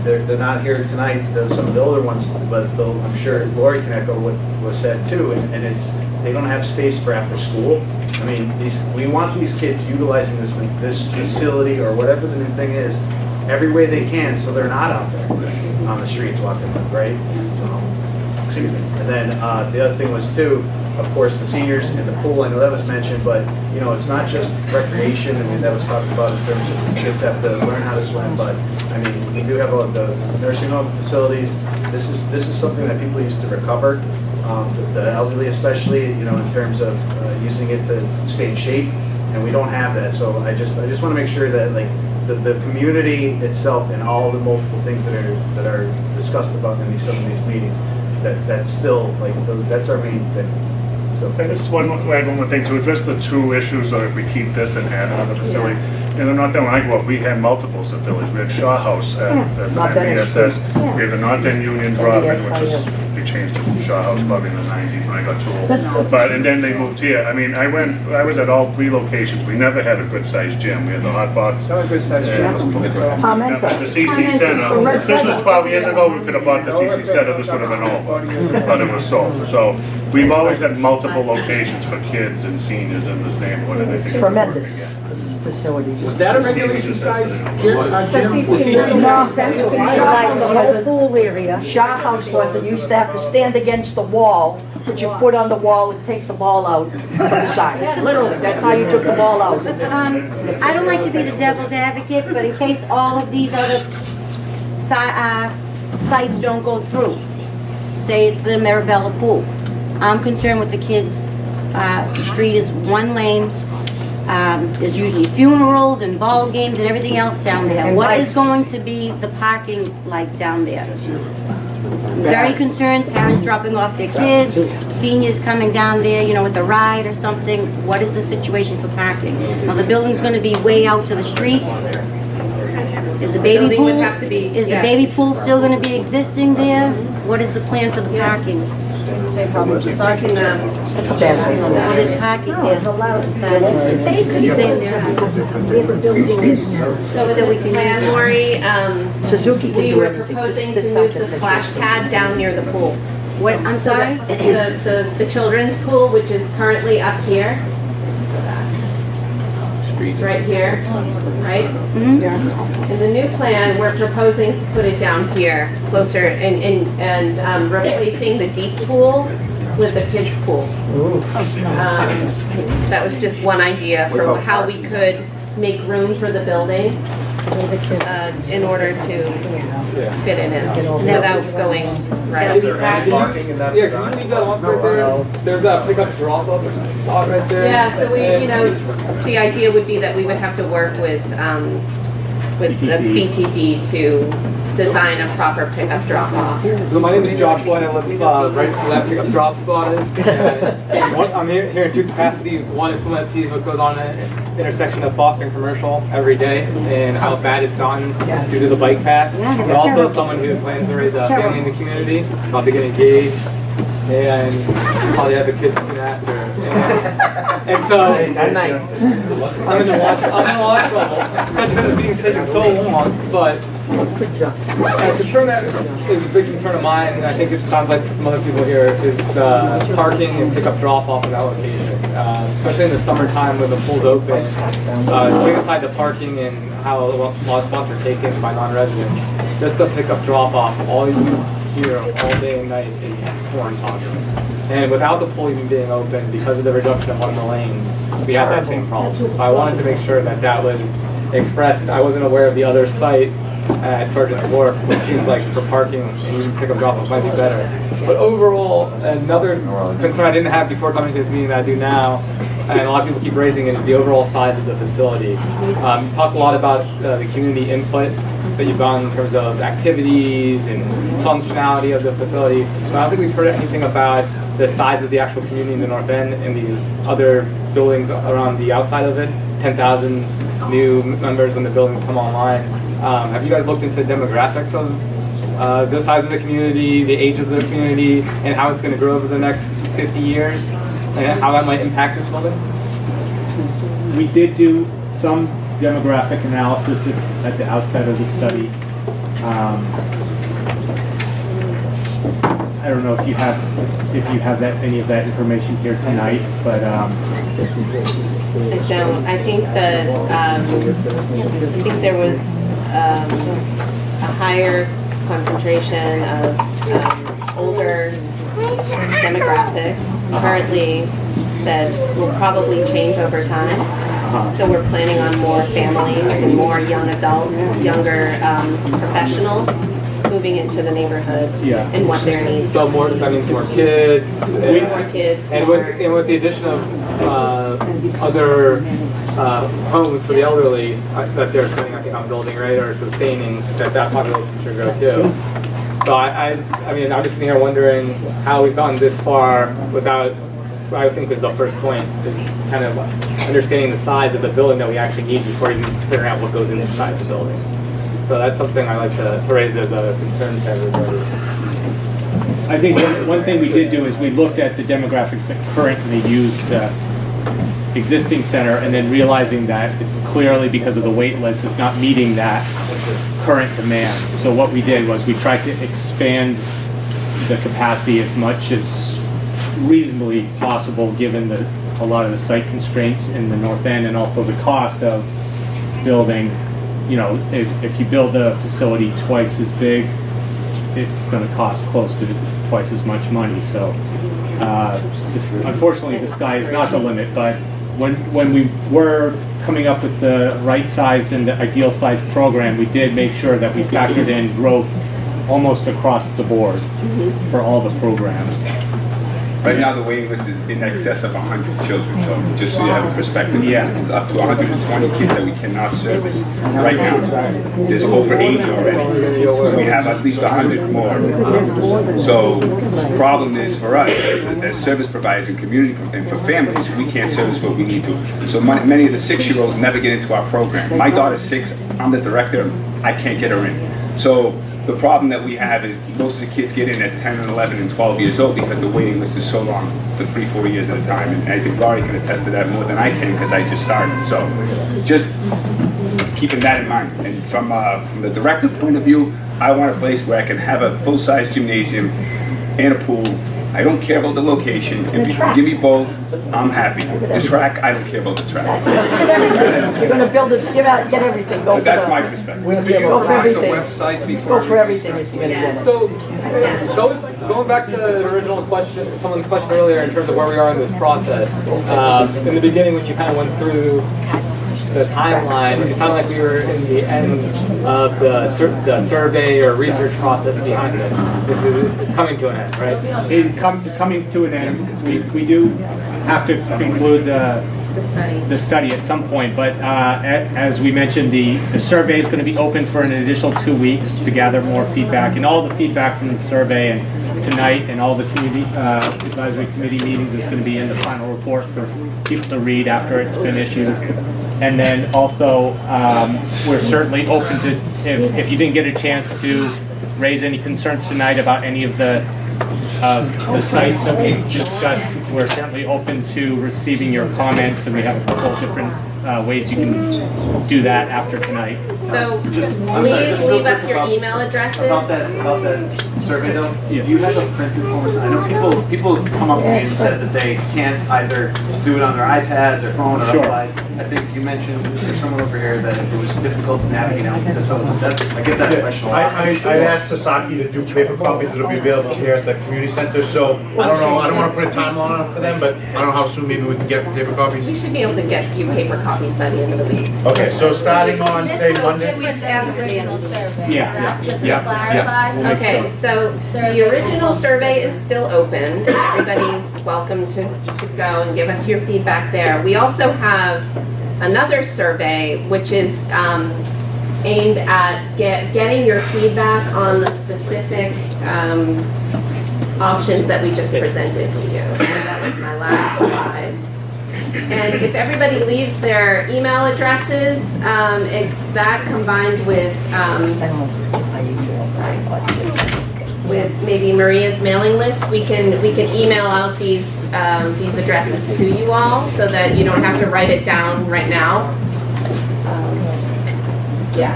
They're not here tonight, some of the older ones, but I'm sure Lori can echo what was said too, and it's, they don't have space for after school. I mean, we want these kids utilizing this facility or whatever the new thing is, every way they can, so they're not out there on the streets walking around, right? Excuse me. And then the other thing was too, of course, the seniors and the pool, I know that was mentioned, but, you know, it's not just recreation, I mean, that was talked about in terms of kids have to learn how to swim, but, I mean, we do have the nursing home facilities. This is something that people used to recover, the elderly especially, you know, in terms of using it to stay in shape, and we don't have that, so I just want to make sure that, like, the community itself and all the multiple things that are discussed about in some of these meetings, that's still, like, that's our main thing. So. I just one more thing, to address the two issues, or if we keep this and add another facility. And then not that when I grew up, we had multiple facilities. We had Shaw House at VSS. We had the North End Union Drop-In, which is, they changed it from Shaw House probably in the 90s when I got too old. But, and then they moved here. I mean, I was at all three locations. We never had a good-sized gym. We had the hot box. Not a good-sized gym. The CC Center, if this was 12 years ago, we could have bought the CC Center, this would have been over. But it was sold. So we've always had multiple locations for kids and seniors in this neighborhood. And I think Tremendous facilities. Was that a regulation size gym? No, like the whole pool area. Shaw House was, it used to have to stand against the wall, put your foot on the wall and take the ball out from the side. Literally, that's how you took the ball out. I don't like to be the devil's advocate, but in case all of these other sites don't go through, say it's the Mirabella pool, I'm concerned with the kids. The street is one lane. There's usually funerals and ball games and everything else down there. And What lights. is going to be the parking like down there? I'm very concerned, parents dropping off their kids, seniors coming down there, you know, with a ride or something. What is the situation for parking? Now, the building's gonna be way out to the street. Is the baby building would pool, have to be- is the yes. baby pool still gonna be existing there? What is the plan for the parking? Same problem with the soccer. That's a bad thing. What is parking there? It's allowed to say. They could You say say there. there. Where the building is now. So with this plan, Lori, Suzuki can we do were anything. proposing This to move subject the is splash just- pad down near the pool. What, I'm So sorry? the children's pool, which is currently up here, right here, right? In the new plan, we're proposing to put it down here, closer, and replacing the deep pool with the kids' pool. That was just one idea for how we could make room for the building. in order to fit it in without going right. Is there any parking in that design? Yeah, can you leave that off right there? There's a pickup drop-off spot right there. Yeah, so we, the idea would be that we would have to work with the BTD to design a proper pickup drop-off. So my name is Joshua, and I live right where that pickup drop spot is. I'm here in two capacities. One is someone that sees what goes on at the intersection of Foster and Commercial every day, and how bad it's gotten due to the bike path. But also someone who plans to raise a family in the community, about to get engaged, and probably have the kids soon after. And so That night. I'm in a lot of trouble, especially because this meeting's taking so long. But a concern that is a big concern of mine, and I think it sounds like for some other people here, is the parking and pickup drop-off in that location. Especially in the summertime when the pool's open, putting aside the parking and how a lot of spots are taken by non-residents, just the pickup drop-off, all you hear all day and night is horn honking. And without the pool even being open, because of the reduction of one of the lanes, we have that same problem. So I wanted to make sure that that was expressed. I wasn't aware of the other site at Sergeant's Wharf, which seems like for parking and even pickup drop-off might be better. But overall, another concern I didn't have before coming to this meeting that I do now, and a lot of people keep raising it, is the overall size of the facility. You've talked a lot about the community input that you've gone in terms of activities and functionality of the facility, but I don't think we've heard anything about the size of the actual community in the North End and these other buildings around the outside of it. 10,000 new members when the buildings come online. Have you guys looked into demographics of the size of the community, the age of the community, and how it's going to grow over the next 50 years, and how that might impact this building? We did do some demographic analysis at the outset of the study. I don't know if you have any of that information here tonight, but I don't. I think that there was a higher concentration of older demographics. Currently, that will probably change over time. So we're planning on more families and more young adults, younger professionals moving into the neighborhood and what their needs. So more, that means more kids. More kids. And with the addition of other homes for the elderly that they're putting, I think, on building, right, or sustaining, that population should grow too. So I mean, I'm just sitting here wondering how we've gotten this far without, what I think is the first point, is kind of understanding the size of the building that we actually need before even figuring out what goes inside the building. So that's something I like to raise as a concern to everybody. I think one thing we did do is we looked at the demographics that currently use the existing center, and then realizing that it's clearly because of the wait list, it's not meeting that current demand. So what we did was we tried to expand the capacity as much as reasonably possible, given a lot of the site constraints in the North End, and also the cost of building. You know, if you build a facility twice as big, it's going to cost close to twice as much money. So unfortunately, the sky is not the limit, but when we were coming up with the right-sized and the ideal-sized program, we did make sure that we factored in growth almost across the board for all the programs. Right now, the waiting list is in excess of 100 children, so just so you have a perspective, it's up to 120 kids that we cannot service right now. There's over 80 already. We have at least 100 more. So the problem is for us, as service providers and community, and for families, we can't service what we need to. So many of the 6-year-olds never get into our program. My daughter's 6, I'm the director, I can't get her in. So the problem that we have is most of the kids get in at 10 and 11 and 12 years old because the waiting list is so long for 3-4 years at a time. And I think Laurie can attest to that more than I can because I just started. So just keeping that in mind. And from the director point of view, I want a place where I can have a full-size gymnasium and a pool. I don't care about the location. If you can give me both, I'm happy. The track, I don't care about the track. You're going to build it, get everything. Go That's my perspective. Go for everything. Go for everything. So, going back to the original question, someone's question earlier in terms of where we are in this process. In the beginning, when you kind of went through the timeline, it sounded like we were in the end of the survey or research process behind this. It's coming to an end, right? It's coming to an end. We do have to conclude the study at some point, but as we mentioned, the survey is going to be open for an additional 2 weeks to gather more feedback, and all the feedback from the survey and tonight and all the community advisory committee meetings is going to be in the final report for people to read after it's been issued. And then also, we're certainly open to, if you didn't get a chance to raise any concerns tonight about any of the sites that we discussed, we're certainly open to receiving your comments, and we have a couple of different ways you can do that after tonight. So please leave us your email addresses. About that survey though, do you have a printed form? I know people have come up to me and said that they can't either do it on their iPad, their phone, or otherwise. I think you mentioned, there's someone over here, that it was difficult to navigate out because of that. I get that question a lot. I asked Sasaki to do paper copies that'll be available here at the community center, so I don't know, I don't want to put a timeline on it for them, but I don't know how soon maybe we can get paper copies. We should be able to get you paper copies by the end of the week. Okay, so starting on, say, Monday? 2 weeks after the original survey. Yeah. Just to clarify. Okay, so the original survey is still open. Everybody's welcome to go and give us your feedback there. We also have another survey, which is aimed at getting your feedback on the specific options that we just presented to you. That was my last slide. And if everybody leaves their email addresses, that combined with maybe Maria's mailing list, we can email out these addresses to you all so that you don't have to write it down right now. Yeah.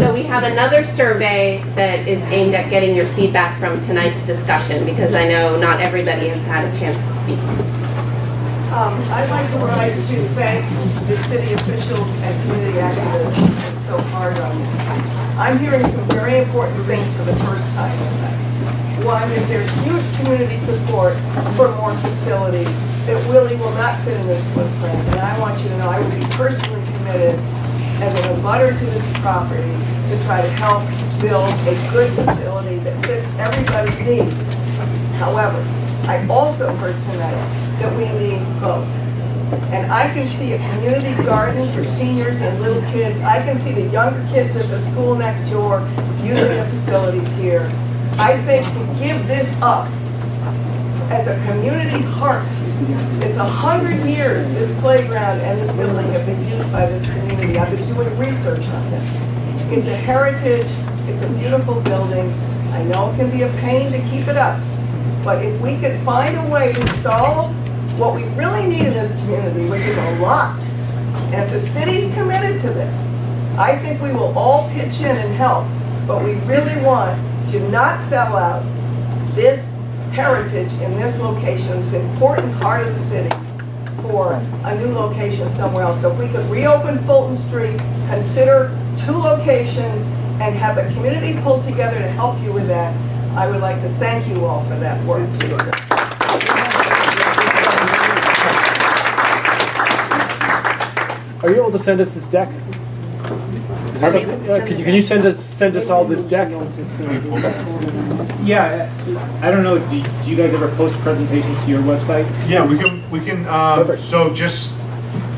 So we have another survey that is aimed at getting your feedback from tonight's discussion, because I know not everybody has had a chance to speak. I'd like to rise to thank the city officials and community activists who worked so hard on this. I'm hearing some very important things for the first time tonight. One, that there's huge community support for more facilities that really will not fit in this footprint. And I want you to know I will be personally committed as an abutter to this property to try to help build a good facility that fits everybody's needs. However, I also heard tonight that we need both. And I can see a community garden for seniors and little kids. I can see the younger kids at the school next door using the facilities here. I think to give this up as a community heart, it's 100 years this playground and this building have been used by this community. I've been doing research on this. It's a heritage, it's a beautiful building. I know it can be a pain to keep it up, but if we could find a way to solve what we really need in this community, which is a lot, and if the city's committed to this, I think we will all pitch in and help, but we really want to not sell out this heritage in this location, this important part of the city, for a new location somewhere else. So if we could reopen Fulton Street, consider 2 locations, and have the community pull together to help you with that, I would like to thank you all for that work. Are you able to send us this deck? Can you send us all this deck? Yeah, I don't know, do you guys ever post presentations to your website? Yeah, we can, so just,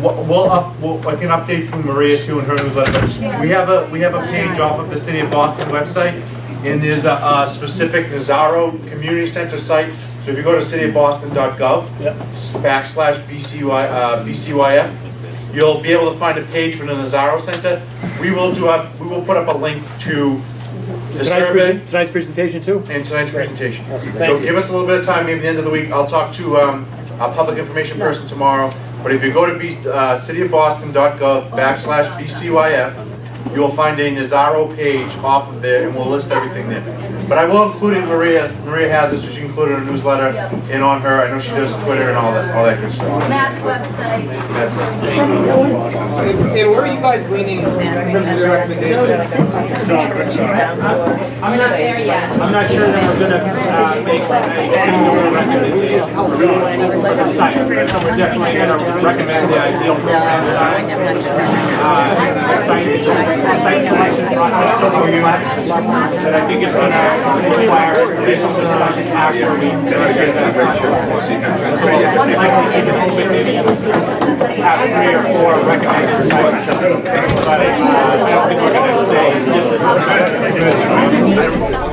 I can update from Maria too in her newsletter. We have a page off of the City of Boston website, and there's a specific Nazaro Community Center site. So if you go to cityboston.gov/BCYF, you'll be able to find a page for the Nazaro Center. We will put up a link to the survey. Tonight's presentation too? And tonight's presentation. So give us a little bit of time, maybe at the end of the week. I'll talk to a public information person tomorrow. But if you go to cityboston.gov/BCYF, you'll find a Nazaro page off of there, and we'll list everything there. But I will include it, Maria has it, so she included a newsletter in on her, I know she does Twitter and all that good stuff. Matt's website. And where are you guys leaning in terms of your recommendations? I'm not there yet. I'm not sure that we're gonna make a single recommendation. The site. We're definitely gonna recommend the ideal program size. Site selection process, so that I think it's gonna require additional discussion after we share that. I'd like to keep it open, maybe have 3 or 4 recommended sites. But I don't think we're gonna say this is the site.